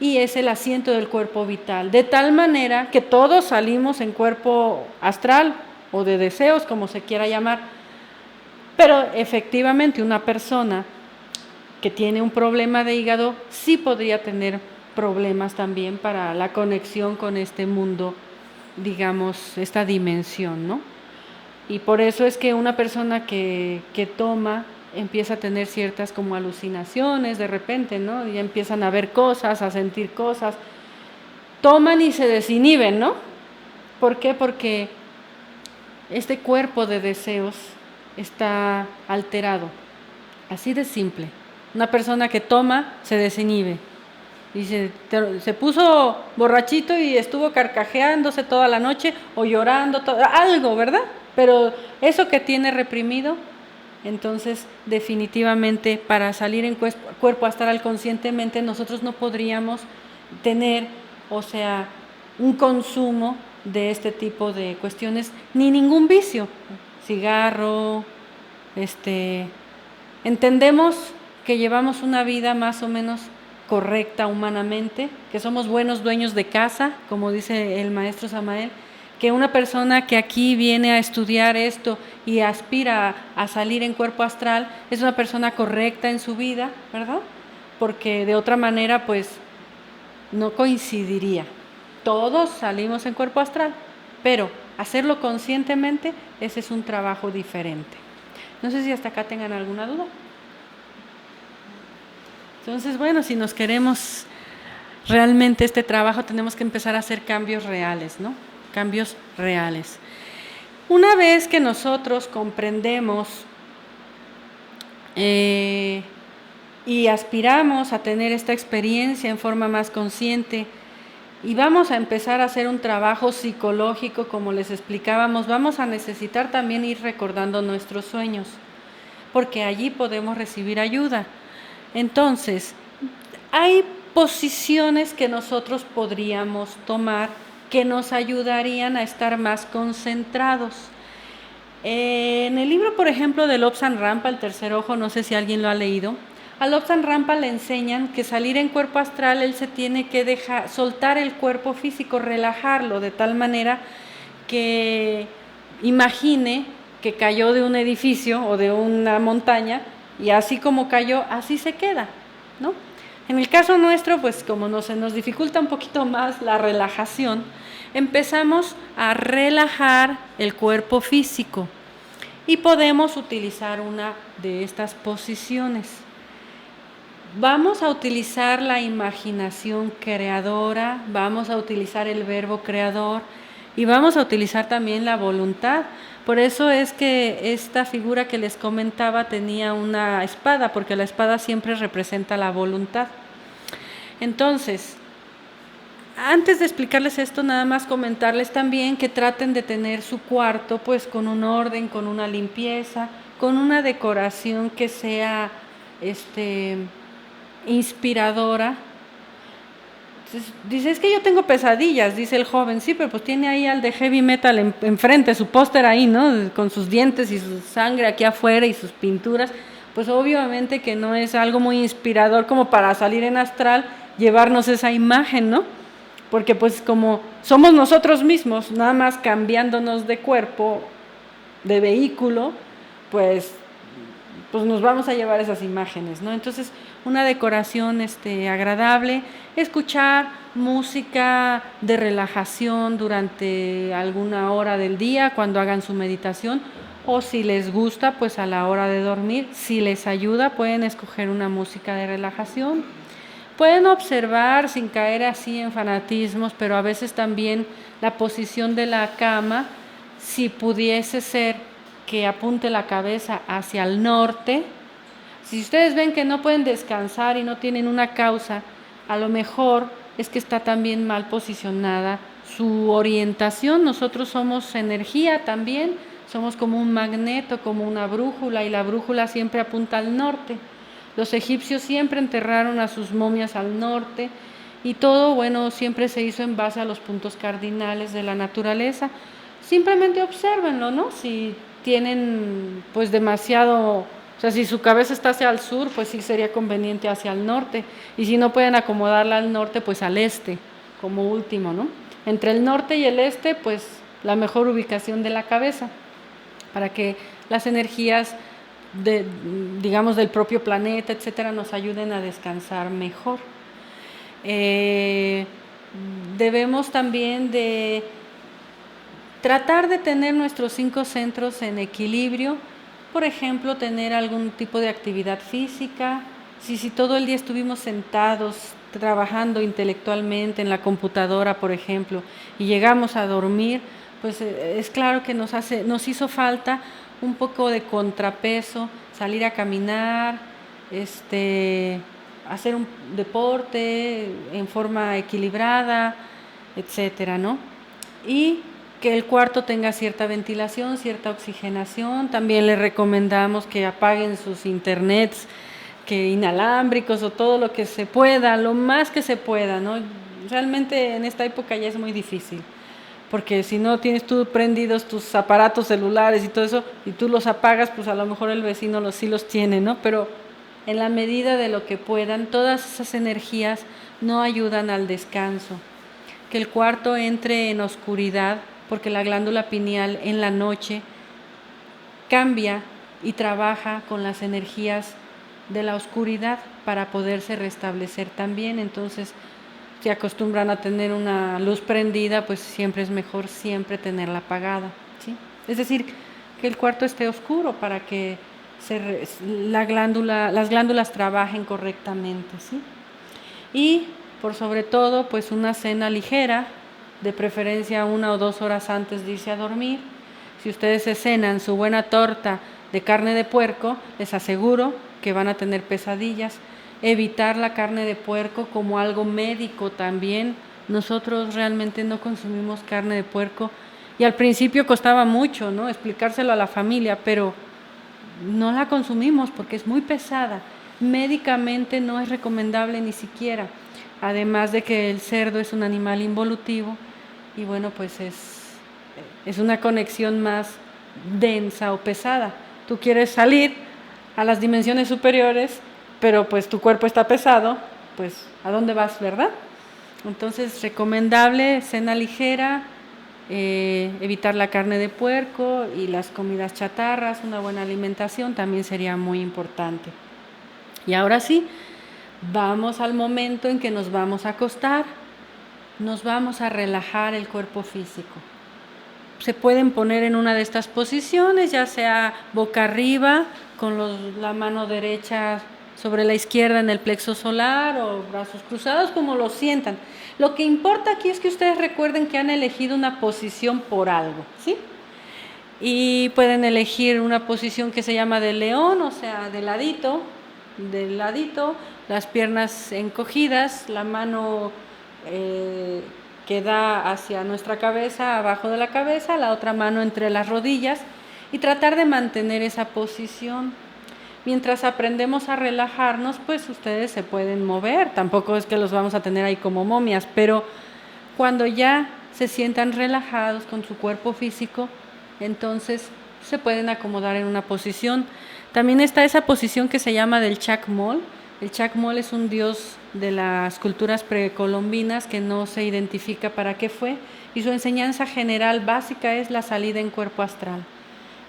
y es el asiento del cuerpo vital, de tal manera que todos salimos en cuerpo astral o de deseos, como se quiera llamar, pero efectivamente una persona que tiene un problema de hígado sí podría tener problemas también para la conexión con este mundo, digamos, esta dimensión, ¿no? Y por eso es que una persona que toma empieza a tener ciertas como alucinaciones de repente, ¿no? Y empiezan a ver cosas, a sentir cosas. Toman y se desinhiben, ¿no? ¿Por qué? Porque este cuerpo de deseos está alterado. Así de simple. Una persona que toma se desinhibe. Y se puso borrachito y estuvo carcajeándose toda la noche o llorando, algo, ¿verdad? Pero eso que tiene reprimido, entonces definitivamente para salir en cuerpo astral conscientemente nosotros no podríamos tener, o sea, un consumo de este tipo de cuestiones, ni ningún vicio, cigarro, entendemos que llevamos una vida más o menos correcta humanamente, que somos buenos dueños de casa, como dice el maestro Samael, que una persona que aquí viene a estudiar esto y aspira a salir en cuerpo astral es una persona correcta en su vida, ¿verdad? Porque de otra manera pues no coincidiría. Todos salimos en cuerpo astral, pero hacerlo conscientemente, ese es un trabajo diferente. No sé si hasta acá tengan alguna duda. Entonces, bueno, si nos queremos realmente este trabajo tenemos que empezar a hacer cambios reales, ¿no? Cambios reales. Una vez que nosotros comprendemos y aspiramos a tener esta experiencia en forma más consciente y vamos a empezar a hacer un trabajo psicológico, como les explicábamos, vamos a necesitar también ir recordando nuestros sueños, porque allí podemos recibir ayuda. Entonces, hay posiciones que nosotros podríamos tomar que nos ayudarían a estar más concentrados. En el libro, por ejemplo, de Lobsang Rampa, El tercer ojo, no sé si alguien lo ha leído, a Lobsang Rampa le enseñan que salir en cuerpo astral, él se tiene que soltar el cuerpo físico, relajarlo de tal manera que imagine que cayó de un edificio o de una montaña y así como cayó, así se queda, ¿no? En el caso nuestro, pues como se nos dificulta un poquito más la relajación, empezamos a relajar el cuerpo físico y podemos utilizar una de estas posiciones. Vamos a utilizar la imaginación creadora, vamos a utilizar el verbo creador y vamos a utilizar también la voluntad. Por eso es que esta figura que les comentaba tenía una espada, porque la espada siempre representa la voluntad. Entonces, antes de explicarles esto, nada más comentarles también que traten de tener su cuarto pues con un orden, con una limpieza, con una decoración que sea inspiradora. Entonces, dice, es que yo tengo pesadillas, dice el joven. Sí, pero pues tiene ahí al de heavy metal enfrente, su póster ahí, ¿no? Con sus dientes y su sangre aquí afuera y sus pinturas. Pues obviamente que no es algo muy inspirador como para salir en astral, llevarnos esa imagen, ¿no? Porque pues como somos nosotros mismos, nada más cambiándonos de cuerpo, de vehículo, pues nos vamos a llevar esas imágenes, ¿no? Entonces, una decoración agradable, escuchar música de relajación durante alguna hora del día cuando hagan su meditación, o si les gusta, pues a la hora de dormir, si les ayuda, pueden escoger una música de relajación. Pueden observar sin caer así en fanatismos, pero a veces también la posición de la cama, si pudiese ser que apunte la cabeza hacia el norte. Si ustedes ven que no pueden descansar y no tienen una causa, a lo mejor es que está también mal posicionada su orientación. Nosotros somos energía también, somos como un magneto, como una brújula, y la brújula siempre apunta al norte. Los egipcios siempre enterraron a sus momias al norte y todo, siempre se hizo en base a los puntos cardinales de la naturaleza. Simplemente obsérvenlo, ¿no? Si tienen pues demasiado, o sea, si su cabeza está hacia el sur, pues sí sería conveniente hacia el norte. Y si no pueden acomodarla al norte, pues al este, como último, ¿no? Entre el norte y el este, pues la mejor ubicación de la cabeza, para que las energías digamos del propio planeta, etcétera, nos ayuden a descansar mejor. Debemos también de tratar de tener nuestros 5 centros en equilibrio, por ejemplo, tener algún tipo de actividad física. Si todo el día estuvimos sentados, trabajando intelectualmente en la computadora, por ejemplo, y llegamos a dormir, pues es claro que nos hizo falta un poco de contrapeso, salir a caminar, hacer un deporte en forma equilibrada, etcétera, ¿no? Y que el cuarto tenga cierta ventilación, cierta oxigenación. También les recomendamos que apaguen sus internets, que inalámbricos o todo lo que se pueda, lo más que se pueda, ¿no? Realmente en esta época ya es muy difícil, porque si no tienes tú prendidos tus aparatos celulares y todo eso, y tú los apagas, pues a lo mejor el vecino sí los tiene, ¿no? Pero en la medida de lo que puedan, todas esas energías no ayudan al descanso. Que el cuarto entre en oscuridad, porque la glándula pineal en la noche cambia y trabaja con las energías de la oscuridad para poderse restablecer también. Entonces, si acostumbran a tener una luz prendida, pues siempre es mejor siempre tenerla apagada, ¿sí? Es decir, que el cuarto esté oscuro para que las glándulas trabajen correctamente, ¿sí? Y por sobre todo, pues una cena ligera, de preferencia 1 o 2 horas antes de irse a dormir. Si ustedes se cenan su buena torta de carne de puerco, les aseguro que van a tener pesadillas. Evitar la carne de puerco como algo médico también. Nosotros realmente no consumimos carne de puerco y al principio costaba mucho, ¿no?, explicárselo a la familia, pero no la consumimos porque es muy pesada. Médicamente no es recomendable ni siquiera. Además de que el cerdo es un animal involutivo y bueno, pues es una conexión más densa o pesada. Tú quieres salir a las dimensiones superiores, pero pues tu cuerpo está pesado, pues ¿a dónde vas, verdad? Entonces, recomendable cena ligera, evitar la carne de puerco y las comidas chatarras, una buena alimentación también sería muy importante. Y ahora sí, vamos al momento en que nos vamos a acostar, nos vamos a relajar el cuerpo físico. Se pueden poner en una de estas posiciones, ya sea boca arriba, con la mano derecha sobre la izquierda en el plexo solar o brazos cruzados, como lo sientan. Lo que importa aquí es que ustedes recuerden que han elegido una posición por algo, ¿sí? Y pueden elegir una posición que se llama de león, o sea, de ladito, las piernas encogidas, la mano que da hacia nuestra cabeza, abajo de la cabeza, la otra mano entre las rodillas y tratar de mantener esa posición. Mientras aprendemos a relajarnos, pues ustedes se pueden mover, tampoco es que los vamos a tener ahí como momias, pero cuando ya se sientan relajados con su cuerpo físico, entonces se pueden acomodar en una posición. También está esa posición que se llama del Chacmol. El Chacmol es un dios de las culturas precolombinas que no se identifica para qué fue, y su enseñanza general básica es la salida en cuerpo astral.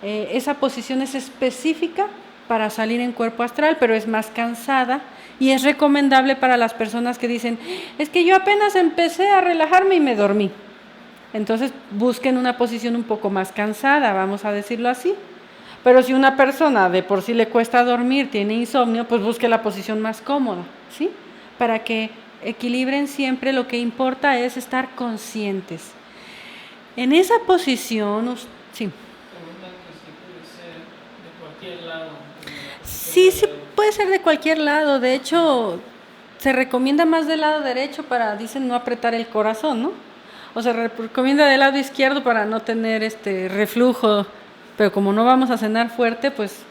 Esa posición es específica para salir en cuerpo astral, pero es más cansada y es recomendable para las personas que dicen, es que yo apenas empecé a relajarme y me dormí. Entonces busquen una posición un poco más cansada, vamos a decirlo así. Pero si una persona de por sí le cuesta dormir, tiene insomnio, pues busque la posición más cómoda, ¿sí? Para que equilibren siempre, lo que importa es estar conscientes. En esa posición, sí. Sí, sí puede ser de cualquier lado. De hecho, se recomienda más del lado derecho para, dicen, no apretar el corazón, ¿no? O se recomienda del lado izquierdo para no tener reflujo. Pero como no vamos a cenar fuerte, pues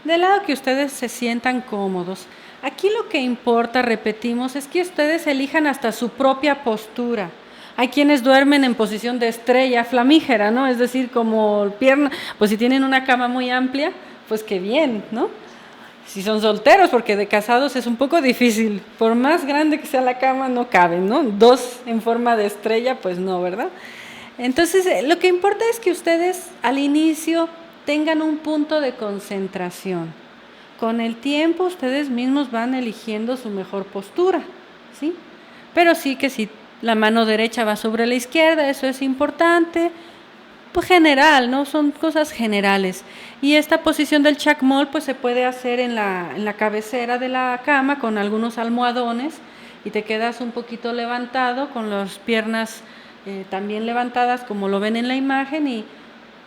del lado que ustedes se sientan cómodos. Aquí lo que importa, repetimos, es que ustedes elijan hasta su propia postura. Hay quienes duermen en posición de estrella flamígera, ¿no? Es decir, como pierna, pues si tienen una cama muy amplia, pues qué bien, ¿no? Si son solteros, porque de casados es un poco difícil. Por más grande que sea la cama, no caben, ¿no? 2 en forma de estrella, pues no, ¿verdad? Entonces, lo que importa es que ustedes al inicio tengan un punto de concentración. Con el tiempo ustedes mismos van eligiendo su mejor postura, ¿sí? Pero sí que si la mano derecha va sobre la izquierda, eso es importante, pues general, ¿no? Son cosas generales. Y esta posición del Chacmol pues se puede hacer en la cabecera de la cama con algunos almohadones y te quedas un poquito levantado con las piernas también levantadas como lo ven en la imagen y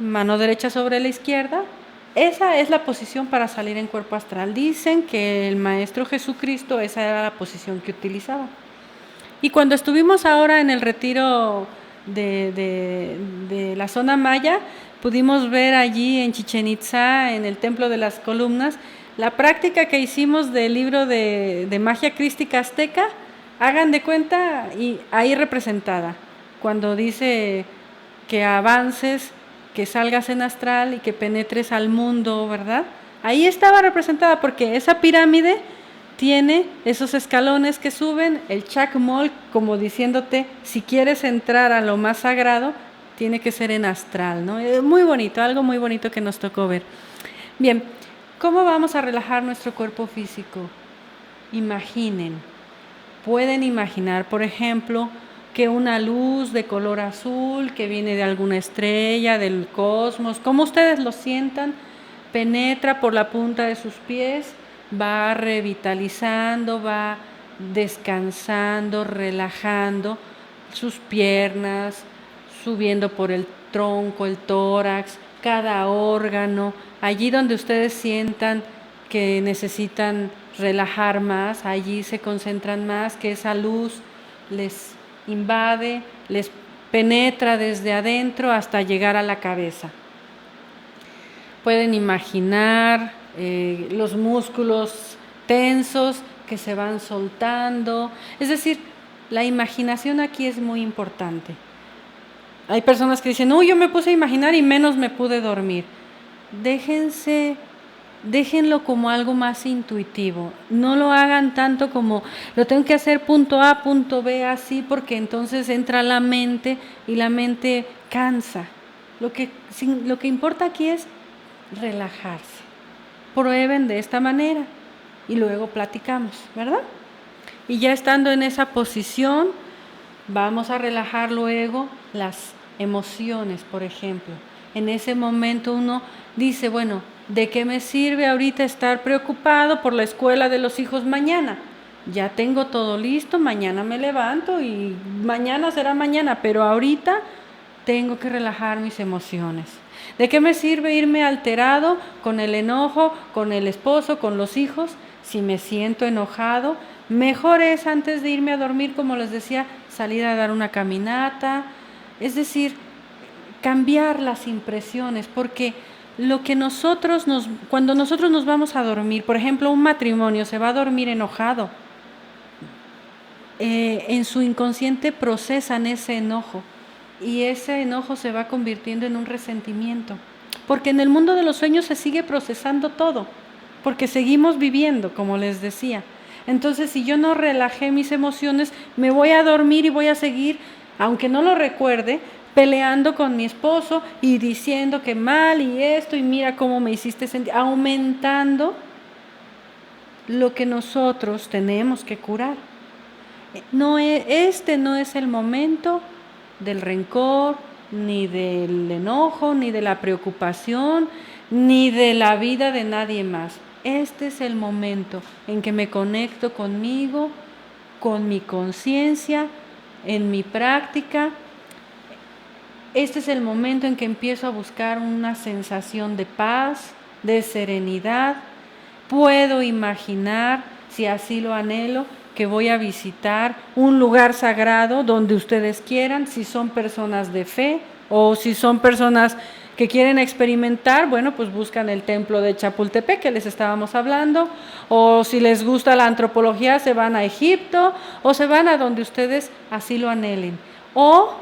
mano derecha sobre la izquierda. Esa es la posición para salir en cuerpo astral. Dicen que el Maestro Jesucristo esa era la posición que utilizaba. Y cuando estuvimos ahora en el retiro de la zona maya, pudimos ver allí en Chichén Itzá, en el Templo de las Columnas, la práctica que hicimos del libro de magia crística azteca. Hagan de cuenta, y ahí representada, cuando dice que avances, que salgas en astral y que penetres al mundo, ¿verdad? Ahí estaba representada porque esa pirámide tiene esos escalones que suben, el Chacmol, como diciéndote, si quieres entrar a lo más sagrado, tiene que ser en astral, ¿no? Es muy bonito, algo muy bonito que nos tocó ver. Bien, ¿cómo vamos a relajar nuestro cuerpo físico? Imaginen, pueden imaginar, por ejemplo, que una luz de color azul que viene de alguna estrella, del cosmos, como ustedes lo sientan, penetra por la punta de sus pies, va revitalizando, va descansando, relajando sus piernas, subiendo por el tronco, el tórax, cada órgano, allí donde ustedes sientan que necesitan relajar más, allí se concentran más, que esa luz les invade, les penetra desde adentro hasta llegar a la cabeza. Pueden imaginar los músculos tensos que se van soltando, es decir, la imaginación aquí es muy importante. Hay personas que dicen, yo me puse a imaginar y menos me pude dormir. Déjenlo como algo más intuitivo. No lo hagan tanto como lo tengo que hacer punto A, punto B, así, porque entonces entra la mente y la mente cansa. Lo que importa aquí es relajarse. Prueben de esta manera y luego platicamos, ¿verdad? Y ya estando en esa posición, vamos a relajar luego las emociones, por ejemplo. En ese momento uno dice, bueno, ¿de qué me sirve ahorita estar preocupado por la escuela de los hijos mañana? Ya tengo todo listo, mañana me levanto y mañana será mañana, pero ahorita tengo que relajar mis emociones. ¿De qué me sirve irme alterado con el enojo, con el esposo, con los hijos? Si me siento enojado, mejor es antes de irme a dormir, como les decía, salir a dar una caminata, es decir, cambiar las impresiones, porque cuando nosotros nos vamos a dormir, por ejemplo, un matrimonio se va a dormir enojado, en su inconsciente procesan ese enojo y ese enojo se va convirtiendo en un resentimiento, porque en el mundo de los sueños se sigue procesando todo, porque seguimos viviendo, como les decía. Entonces, si yo no relajé mis emociones, me voy a dormir y voy a seguir, aunque no lo recuerde, peleando con mi esposo y diciendo que mal y esto y mira cómo me hiciste sentir, aumentando lo que nosotros tenemos que curar. Este no es el momento del rencor, ni del enojo, ni de la preocupación, ni de la vida de nadie más. Este es el momento en que me conecto conmigo, con mi conciencia, en mi práctica. Este es el momento en que empiezo a buscar una sensación de paz, de serenidad. Puedo imaginar, si así lo anhelo, que voy a visitar un lugar sagrado donde ustedes quieran, si son personas de fe o si son personas que quieren experimentar, bueno, pues buscan el templo de Chapultepec que les estábamos hablando, o si les gusta la antropología se van a Egipto o se van a donde ustedes así lo anhelen, o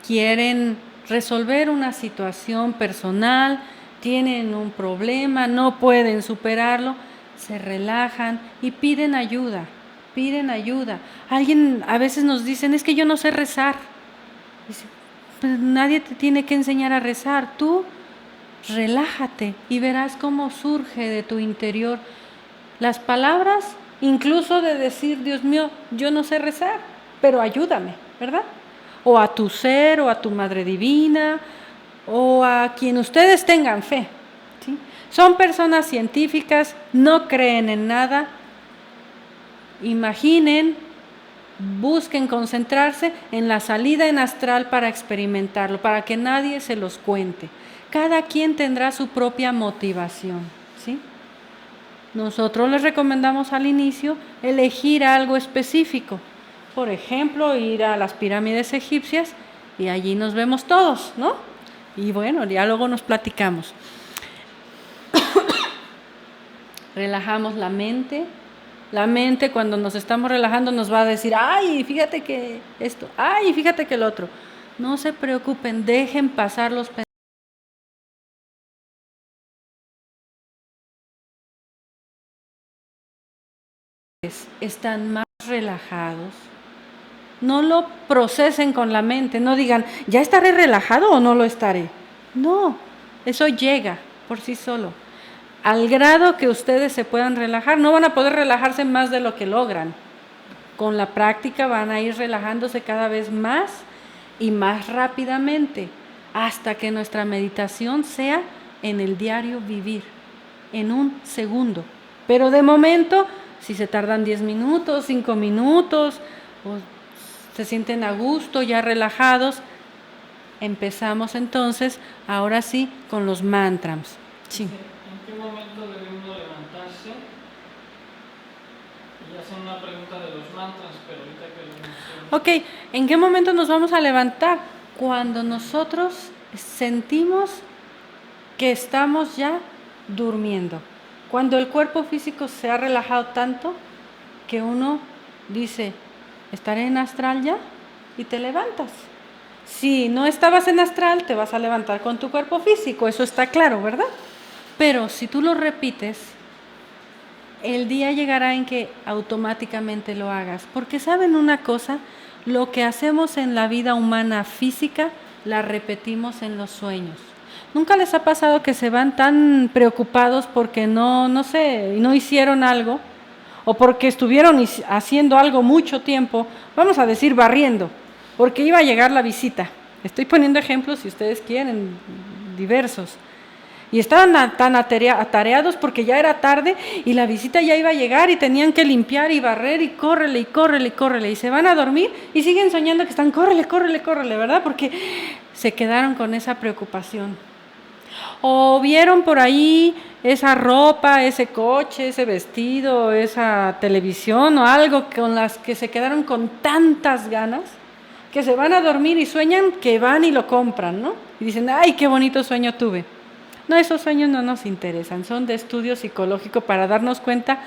quieren resolver una situación personal, tienen un problema, no pueden superarlo, se relajan y piden ayuda. Alguien a veces nos dicen, es que yo no sé rezar. Dice, pues nadie te tiene que enseñar a rezar, tú relájate y verás cómo surge de tu interior las palabras, incluso de decir, Dios mío, yo no sé rezar, pero ayúdame, ¿verdad? O a tu ser, o a tu Madre Divina, o a quien ustedes tengan fe, ¿sí? Son personas científicas, no creen en nada. Imaginen, busquen concentrarse en la salida en astral para experimentarlo, para que nadie se los cuente. Cada quien tendrá su propia motivación, ¿sí? Nosotros les recomendamos al inicio elegir algo específico. Por ejemplo, ir a las pirámides egipcias y allí nos vemos todos, ¿no? Y bueno, ya luego nos platicamos. Relajamos la mente. La mente cuando nos estamos relajando nos va a decir, ay, fíjate que esto, ay, fíjate que el otro. No se preocupen, dejen pasar los pensamientos. Están más relajados. No lo procesen con la mente, no digan, ¿ya estaré relajado o no lo estaré? No, eso llega por sí solo. Al grado que ustedes se puedan relajar, no van a poder relajarse más de lo que logran. Con la práctica van a ir relajándose cada vez más y más rápidamente, hasta que nuestra meditación sea en el diario vivir, en un segundo. Pero de momento si se tardan 10 minutos, 5 minutos, o se sienten a gusto, ya relajados. Empezamos entonces, ahora sí, con los mantras. Sí. ¿En qué momento debe uno levantarse? Y hacen una pregunta de los mantras, pero ahorita que lo menciono. Ok, ¿en qué momento nos vamos a levantar? Cuando nosotros sentimos que estamos ya durmiendo. Cuando el cuerpo físico se ha relajado tanto que uno dice, ¿estaré en astral ya? Y te levantas. Si no estabas en astral, te vas a levantar con tu cuerpo físico, eso está claro, ¿verdad? Pero si tú lo repites, el día llegará en que automáticamente lo hagas. Porque ¿saben una cosa? Lo que hacemos en la vida humana física, la repetimos en los sueños. ¿Nunca les ha pasado que se van tan preocupados porque no hicieron algo? O porque estuvieron haciendo algo mucho tiempo, vamos a decir barriendo, porque iba a llegar la visita. Estoy poniendo ejemplos, si ustedes quieren, diversos. Y estaban tan atareados porque ya era tarde y la visita ya iba a llegar y tenían que limpiar y barrer y córrele y córrele y córrele. Y se van a dormir y siguen soñando que están córrele, córrele, córrele, ¿verdad? Porque se quedaron con esa preocupación. O vieron por ahí esa ropa, ese coche, ese vestido, esa televisión o algo con las que se quedaron con tantas ganas que se van a dormir y sueñan que van y lo compran, ¿no? Y dicen, ¡ay, qué bonito sueño tuve! No, esos sueños no nos interesan, son de estudio psicológico para darnos cuenta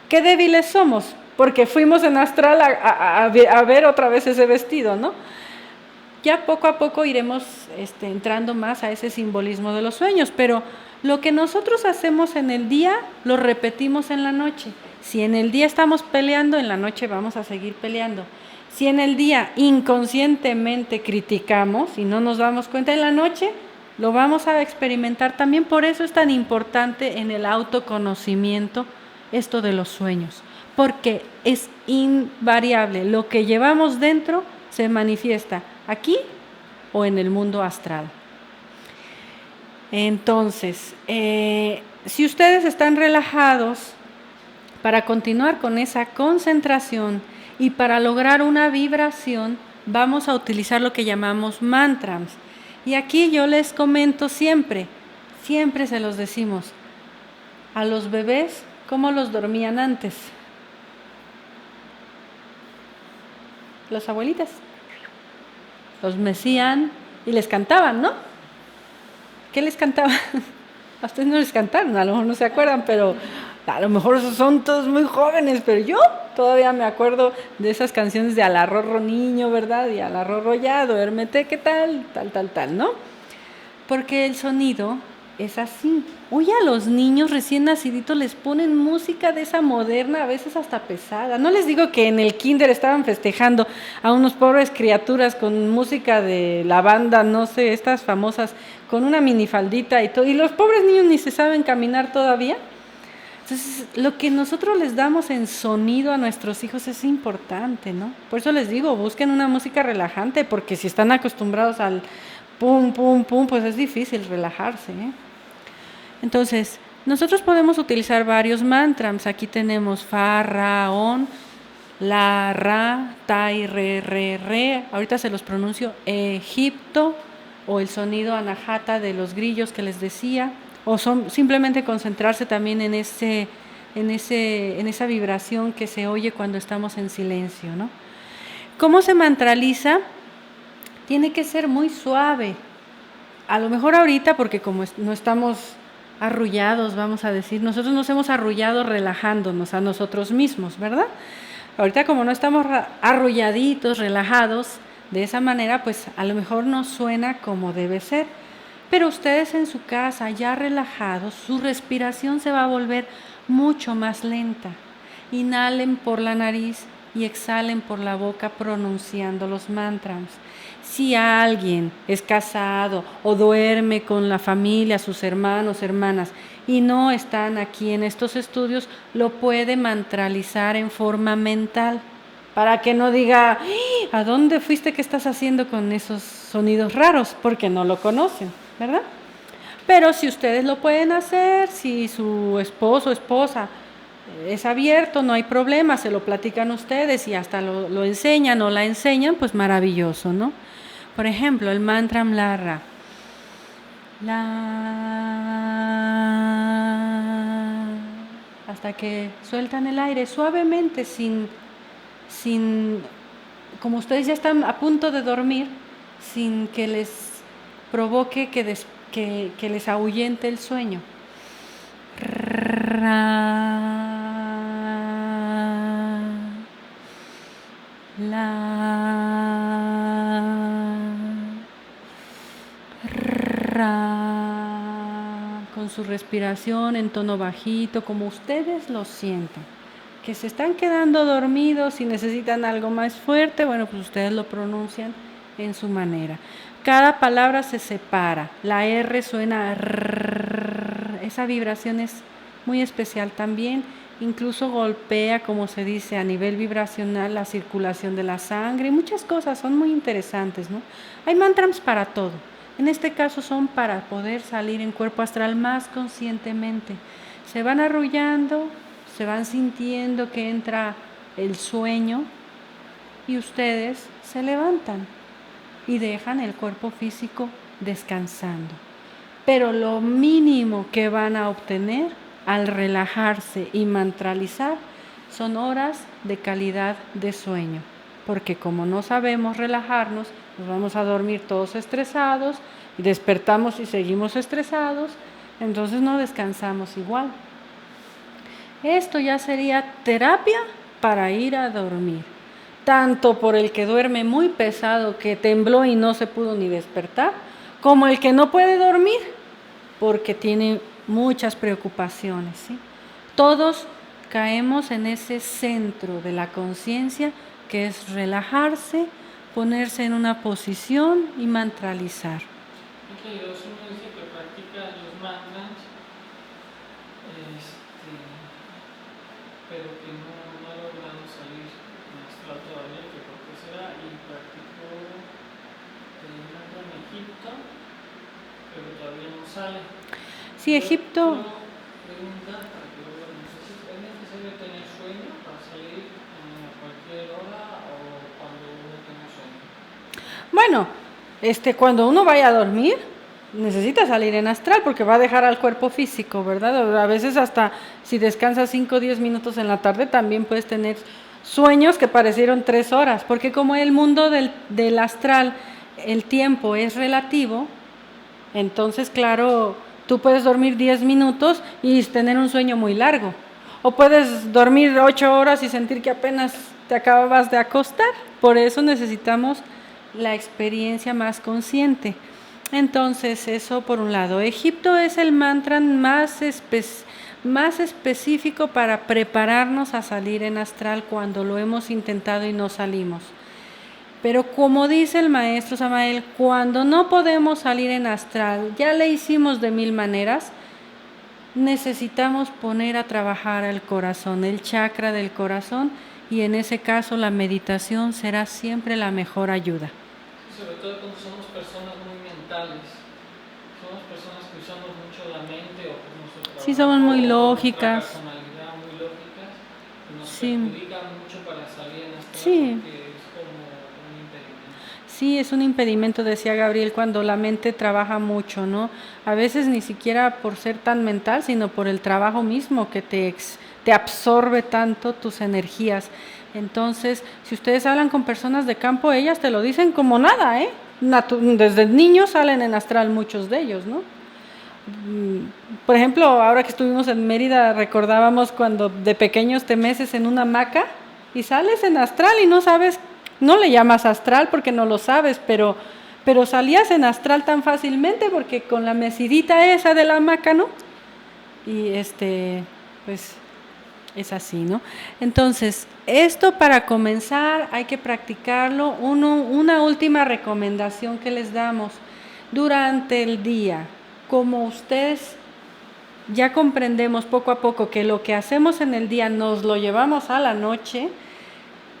qué débiles somos, porque fuimos en astral a ver otra vez ese vestido, ¿no? Ya poco a poco iremos entrando más a ese simbolismo de los sueños, pero lo que nosotros hacemos en el día lo repetimos en la noche. Si en el día estamos peleando, en la noche vamos a seguir peleando. Si en el día inconscientemente criticamos y no nos damos cuenta, en la noche lo vamos a experimentar también. Por eso es tan importante en el autoconocimiento esto de los sueños, porque es invariable. Lo que llevamos dentro se manifiesta aquí o en el mundo astral. Entonces, si ustedes están relajados, para continuar con esa concentración y para lograr una vibración, vamos a utilizar lo que llamamos mantras. Y aquí yo les comento siempre se los decimos, a los bebés, ¿cómo los dormían antes? Las abuelitas. Los mecían y les cantaban, ¿no? ¿Qué les cantaban? A ustedes no les cantaron, a lo mejor no se acuerdan, pero a lo mejor son todos muy jóvenes, pero yo todavía me acuerdo de esas canciones de Alarrorro niño, ¿verdad? Y Alarrorro ya, duérmete, ¿qué tal? Tal, ¿no? Porque el sonido es así. Hoy a los niños recién naciditos les ponen música de esa moderna, a veces hasta pesada. No les digo que en el kinder estaban festejando a unos pobres criaturas con música de la banda, no sé, estas famosas, con una minifaldita y todo. Y los pobres niños ni se saben caminar todavía. Entonces, lo que nosotros les damos en sonido a nuestros hijos es importante, ¿no? Por eso les digo, busquen una música relajante, porque si están acostumbrados al pum, pum, pum, pues es difícil relajarse, ¿eh? Entonces, nosotros podemos utilizar varios mantras. Aquí tenemos fa, ra, on, la, ra, tai, re. Ahorita se los pronuncio, Egipto, o el sonido anahata de los grillos que les decía, o simplemente concentrarse también en esa vibración que se oye cuando estamos en silencio, ¿no? ¿Cómo se mantraliza? Tiene que ser muy suave. A lo mejor ahorita, porque como no estamos arrullados, vamos a decir, nosotros nos hemos arrullado relajándonos a nosotros mismos, ¿verdad? Ahorita como no estamos arrulladitos, relajados, de esa manera, pues a lo mejor no suena como debe ser. Pero ustedes en su casa, ya relajados, su respiración se va a volver mucho más lenta. Inhalen por la nariz y exhalen por la boca pronunciando los mantras. Si alguien es casado o duerme con la familia, sus hermanos, hermanas, y no están aquí en estos estudios, lo puede mantralizar en forma mental, para que no diga, ¿a dónde fuiste? ¿Qué estás haciendo con esos sonidos raros? Porque no lo conocen, ¿verdad? Pero si ustedes lo pueden hacer, si su esposo o esposa es abierto, no hay problema, se lo platican ustedes y hasta lo enseñan o la enseñan, pues maravilloso, ¿no? Por ejemplo, el mantra Mlarra. La, hasta que sueltan el aire suavemente, sin, como ustedes ya están a punto de dormir, sin que les provoque que les ahuyente el sueño. Con su respiración en tono bajito, como ustedes lo sientan. Que se están quedando dormidos y necesitan algo más fuerte, bueno, pues ustedes lo pronuncian en su manera. Cada palabra se separa, la R suena rrr, esa vibración es muy especial también, incluso golpea, como se dice, a nivel vibracional la circulación de la sangre, muchas cosas son muy interesantes, ¿no? Hay mantras para todo, en este caso son para poder salir en cuerpo astral más conscientemente. Se van arrullando, se van sintiendo que entra el sueño y ustedes se levantan y dejan el cuerpo físico descansando. Pero lo mínimo que van a obtener al relajarse y mantralizar son horas de calidad de sueño, porque como no sabemos relajarnos, nos vamos a dormir todos estresados y despertamos y seguimos estresados, entonces no descansamos igual. Esto ya sería terapia para ir a dormir, tanto por el que duerme muy pesado, que tembló y no se pudo ni despertar, como el que no puede dormir porque tiene muchas preocupaciones, ¿sí? Todos caemos en ese centro de la conciencia que es relajarse, ponerse en una posición y mantralizar. Okay, uno dice que practica los mantras, pero que no ha logrado salir en astral todavía, que por qué será, y practicó el mantra en Egipto, pero todavía no sale. Sí, Egipto. Pregunta para que luego ¿es necesario tener sueño para salir a cualquier hora o cuando uno tenga sueño? Bueno, cuando uno vaya a dormir, necesita salir en astral porque va a dejar al cuerpo físico, ¿verdad? A veces hasta si descansas 5 o 10 minutos en la tarde también puedes tener sueños que parecieron 3 horas, porque como el mundo del astral, el tiempo es relativo, entonces claro, tú puedes dormir 10 minutos y tener un sueño muy largo, o puedes dormir 8 horas y sentir que apenas te acabas de acostar. Por eso necesitamos la experiencia más consciente. Entonces, eso por un lado. Egipto es el mantra más específico para prepararnos a salir en astral cuando lo hemos intentado y no salimos. Pero como dice el maestro Samael, cuando no podemos salir en astral, ya le hicimos de 1000 maneras, necesitamos poner a trabajar el corazón, el chakra del corazón, y en ese caso la meditación será siempre la mejor ayuda. Sobre todo cuando somos personas muy mentales, somos personas que usamos mucho la mente o por nuestro trabajo, sí, somos muy lógicas, personalidad muy lógicas, nos sí, perjudican mucho para salir en astral, sí, porque es como un impedimento. sí, es un impedimento, decía Gabriel, cuando la mente trabaja mucho, ¿no? A veces ni siquiera por ser tan mental, sino por el trabajo mismo que te absorbe tanto tus energías. Entonces, si ustedes hablan con personas de campo, ellas te lo dicen como nada, ¿eh? Desde niños salen en astral muchos de ellos, ¿no? Por ejemplo, ahora que estuvimos en Mérida, recordábamos cuando de pequeños te meces en una hamaca y sales en astral y no sabes, no le llamas astral porque no lo sabes, pero salías en astral tan fácilmente porque con la mesidita esa de la hamaca, ¿no? Y pues es así, ¿no? Entonces, esto para comenzar hay que practicarlo. Una última recomendación que les damos durante el día, como ustedes ya comprendemos poco a poco que lo que hacemos en el día nos lo llevamos a la noche,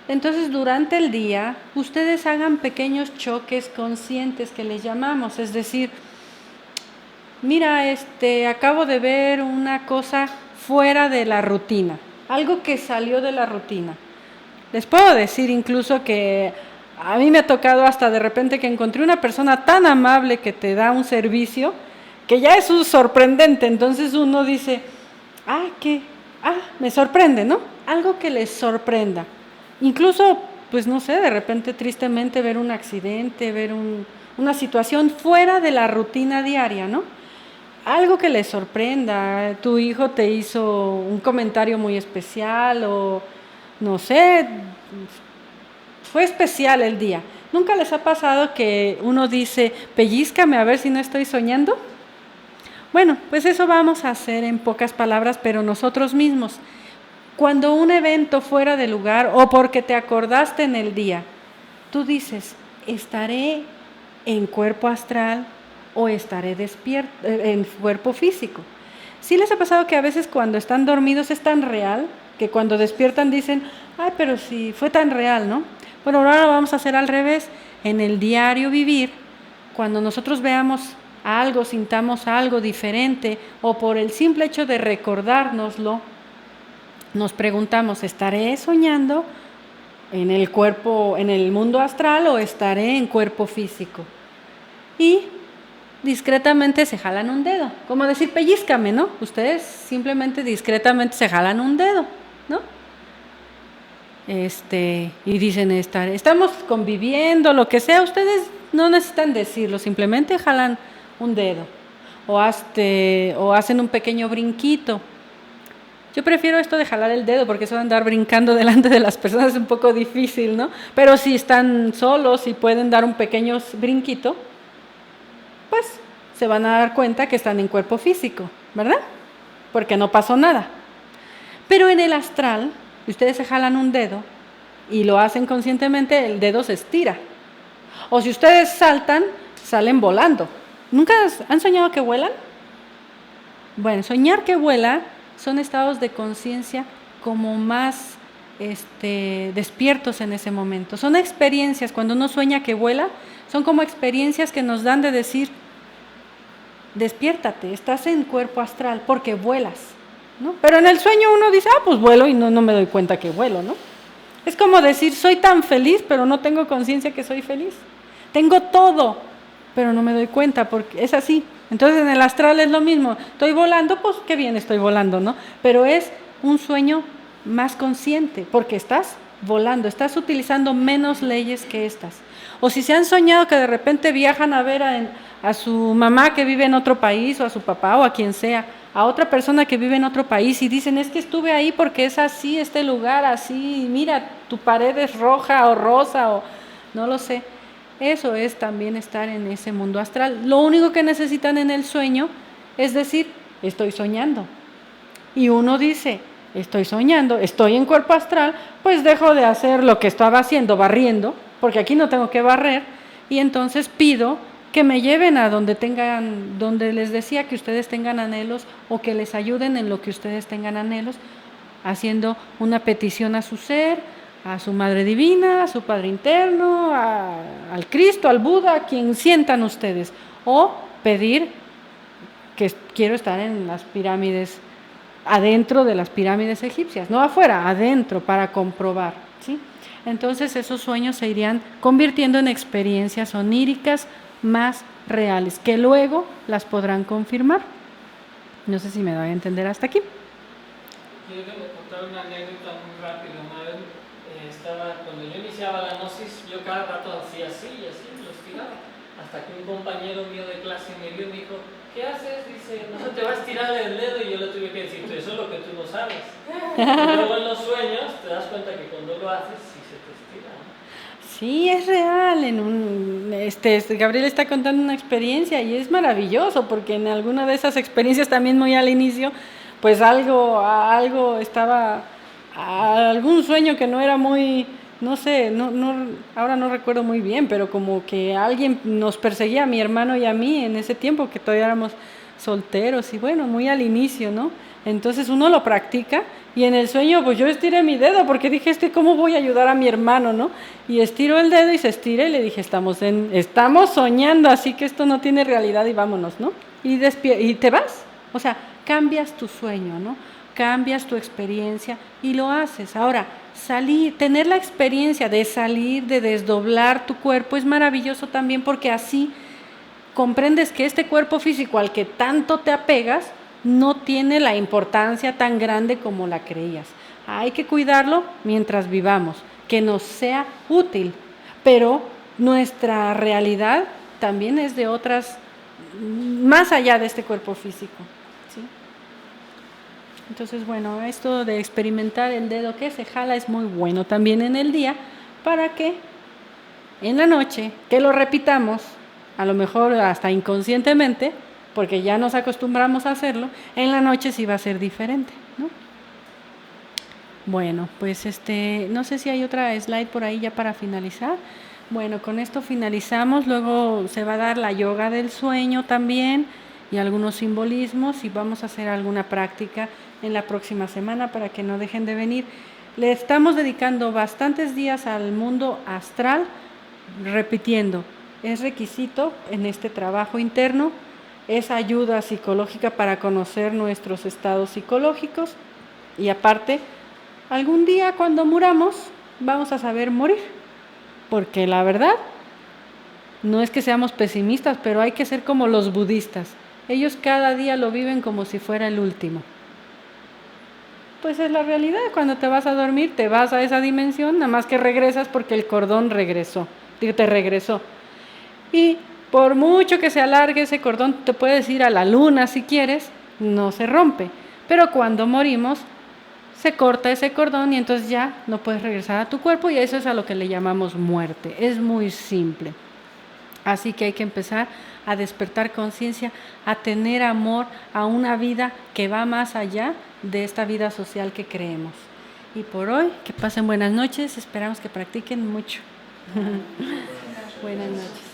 entonces durante el día ustedes hagan pequeños choques conscientes que les llamamos, es decir, mira, acabo de ver una cosa fuera de la rutina. algo que salió de la rutina. Les puedo decir incluso que a mí me ha tocado hasta de repente que encontré una persona tan amable que te da un servicio, que ya es un sorprendente, entonces uno dice, me sorprende, ¿no? Algo que les sorprenda. Incluso, pues no sé, de repente tristemente ver un accidente, ver una situación fuera de la rutina diaria, ¿no? Algo que les sorprenda, tu hijo te hizo un comentario muy especial o no sé, fue especial el día. ¿Nunca les ha pasado que uno dice, pellízcame a ver si no estoy soñando? Bueno, pues eso vamos a hacer en pocas palabras, pero nosotros mismos. Cuando un evento fuera de lugar o porque te acordaste en el día, tú dices, ¿estaré en cuerpo astral o estaré despierto en cuerpo físico? ¿Sí les ha pasado que a veces cuando están dormidos es tan real que cuando despiertan dicen, ay, pero sí, fue tan real, ¿no? Bueno, ahora lo vamos a hacer al revés. En el diario vivir, cuando nosotros veamos algo, sintamos algo diferente o por el simple hecho de recordárnoslo, nos preguntamos, ¿estaré soñando en el cuerpo, en el mundo astral o estaré en cuerpo físico? Y discretamente se jalan un dedo, como decir pellízcame, ¿no? Ustedes simplemente discretamente se jalan un dedo, ¿no? Y dicen estamos conviviendo, lo que sea, ustedes no necesitan decirlo, simplemente jalan un dedo o hacen un pequeño brinquito. Yo prefiero esto de jalar el dedo porque eso de andar brincando delante de las personas es un poco difícil, ¿no? Pero si están solos y pueden dar un pequeño brinquito, pues se van a dar cuenta que están en cuerpo físico, ¿verdad? Porque no pasó nada. Pero en el astral, ustedes se jalan un dedo y lo hacen conscientemente, el dedo se estira. O si ustedes saltan, salen volando. ¿Nunca han soñado que vuelan? Bueno, soñar que vuela son estados de conciencia como más despiertos en ese momento. Son experiencias, cuando uno sueña que vuela, son como experiencias que nos dan de decir, despiértate, estás en cuerpo astral porque vuelas, ¿no? Pero en el sueño uno dice, pues vuelo y no me doy cuenta que vuelo, ¿no? Es como decir, soy tan feliz, pero no tengo conciencia que soy feliz. Tengo todo, pero no me doy cuenta porque es así. Entonces en el astral es lo mismo. Estoy volando, pues qué bien estoy volando, ¿no? Pero es un sueño más consciente porque estás volando, estás utilizando menos leyes que estas. O si se han soñado que de repente viajan a ver a su mamá que vive en otro país o a su papá o a quien sea, a otra persona que vive en otro país y dicen, es que estuve ahí porque es así, este lugar así, mira, tu pared es roja o rosa o no lo sé. Eso es también estar en ese mundo astral. Lo único que necesitan en el sueño es decir, estoy soñando. Y uno dice, estoy soñando, estoy en cuerpo astral, pues dejo de hacer lo que estaba haciendo, barriendo, porque aquí no tengo que barrer, y entonces pido que me lleven a donde les decía que ustedes tengan anhelos o que les ayuden en lo que ustedes tengan anhelos, haciendo una petición a su ser, a su Madre Divina, a su Padre Interno, al Cristo, al Buda, a quien sientan ustedes, o pedir que quiero estar en las pirámides, adentro de las pirámides egipcias, no afuera, adentro, para comprobar, ¿sí? Entonces esos sueños se irían convirtiendo en experiencias oníricas más reales, que luego las podrán confirmar. No sé si me doy a entender hasta aquí. Quiero contar una anécdota muy rápida. Una vez cuando yo iniciaba la gnosis, yo cada rato hacía así y así, lo estiraba. Hasta que un compañero mío de clase me vio y me dijo, ¿qué haces? Dice, no se te va a estirar el dedo. Y yo le tuve que decir, eso es lo que tú no sabes. Y luego en los sueños te das cuenta que cuando lo haces, sí se te estira, ¿no? Sí, es real. Gabriel está contando una experiencia y es maravilloso porque en alguna de esas experiencias también muy al inicio, pues algo estaba, algún sueño que no era muy, no sé, ahora no recuerdo muy bien, pero como que alguien nos perseguía a mi hermano y a mí en ese tiempo que todavía éramos solteros y bueno, muy al inicio, ¿no? Entonces uno lo practica y en el sueño pues yo estiré mi dedo porque dije, ¿cómo voy a ayudar a mi hermano, no? Y estiro el dedo y se estira y le dije, estamos soñando, así que esto no tiene realidad y vámonos, ¿no? Y te vas, o sea, cambias tu sueño, ¿no? cambias tu experiencia y lo haces. Ahora, tener la experiencia de salir, de desdoblar tu cuerpo es maravilloso también, porque así comprendes que este cuerpo físico al que tanto te apegas no tiene la importancia tan grande como la creías. Hay que cuidarlo mientras vivamos, que nos sea útil, pero nuestra realidad también es de otras, más allá de este cuerpo físico, ¿sí? Entonces, bueno, esto de experimentar el dedo que se jala es muy bueno también en el día, para que en la noche, que lo repitamos, a lo mejor hasta inconscientemente, porque ya nos acostumbramos a hacerlo, en la noche sí va a ser diferente, ¿no? Bueno, pues no sé si hay otra slide por ahí ya para finalizar. Bueno, con esto finalizamos, luego se va a dar la yoga del sueño también y algunos simbolismos, y vamos a hacer alguna práctica en la próxima semana para que no dejen de venir. Le estamos dedicando bastantes días al mundo astral, repitiendo, es requisito en este trabajo interno, es ayuda psicológica para conocer nuestros estados psicológicos, y aparte, algún día cuando muramos vamos a saber morir, porque la verdad, no es que seamos pesimistas, pero hay que ser como los budistas. Ellos cada día lo viven como si fuera el último. Pues es la realidad, cuando te vas a dormir, te vas a esa dimensión, nada más que regresas porque el cordón te regresó. Y por mucho que se alargue ese cordón, te puedes ir a la luna si quieres, no se rompe. Pero cuando morimos, se corta ese cordón y entonces ya no puedes regresar a tu cuerpo, y eso es a lo que le llamamos muerte. Es muy simple. Así que hay que empezar a despertar conciencia, a tener amor a una vida que va más allá de esta vida social que creemos. Y por hoy, que pasen buenas noches, esperamos que practiquen mucho. Buenas noches.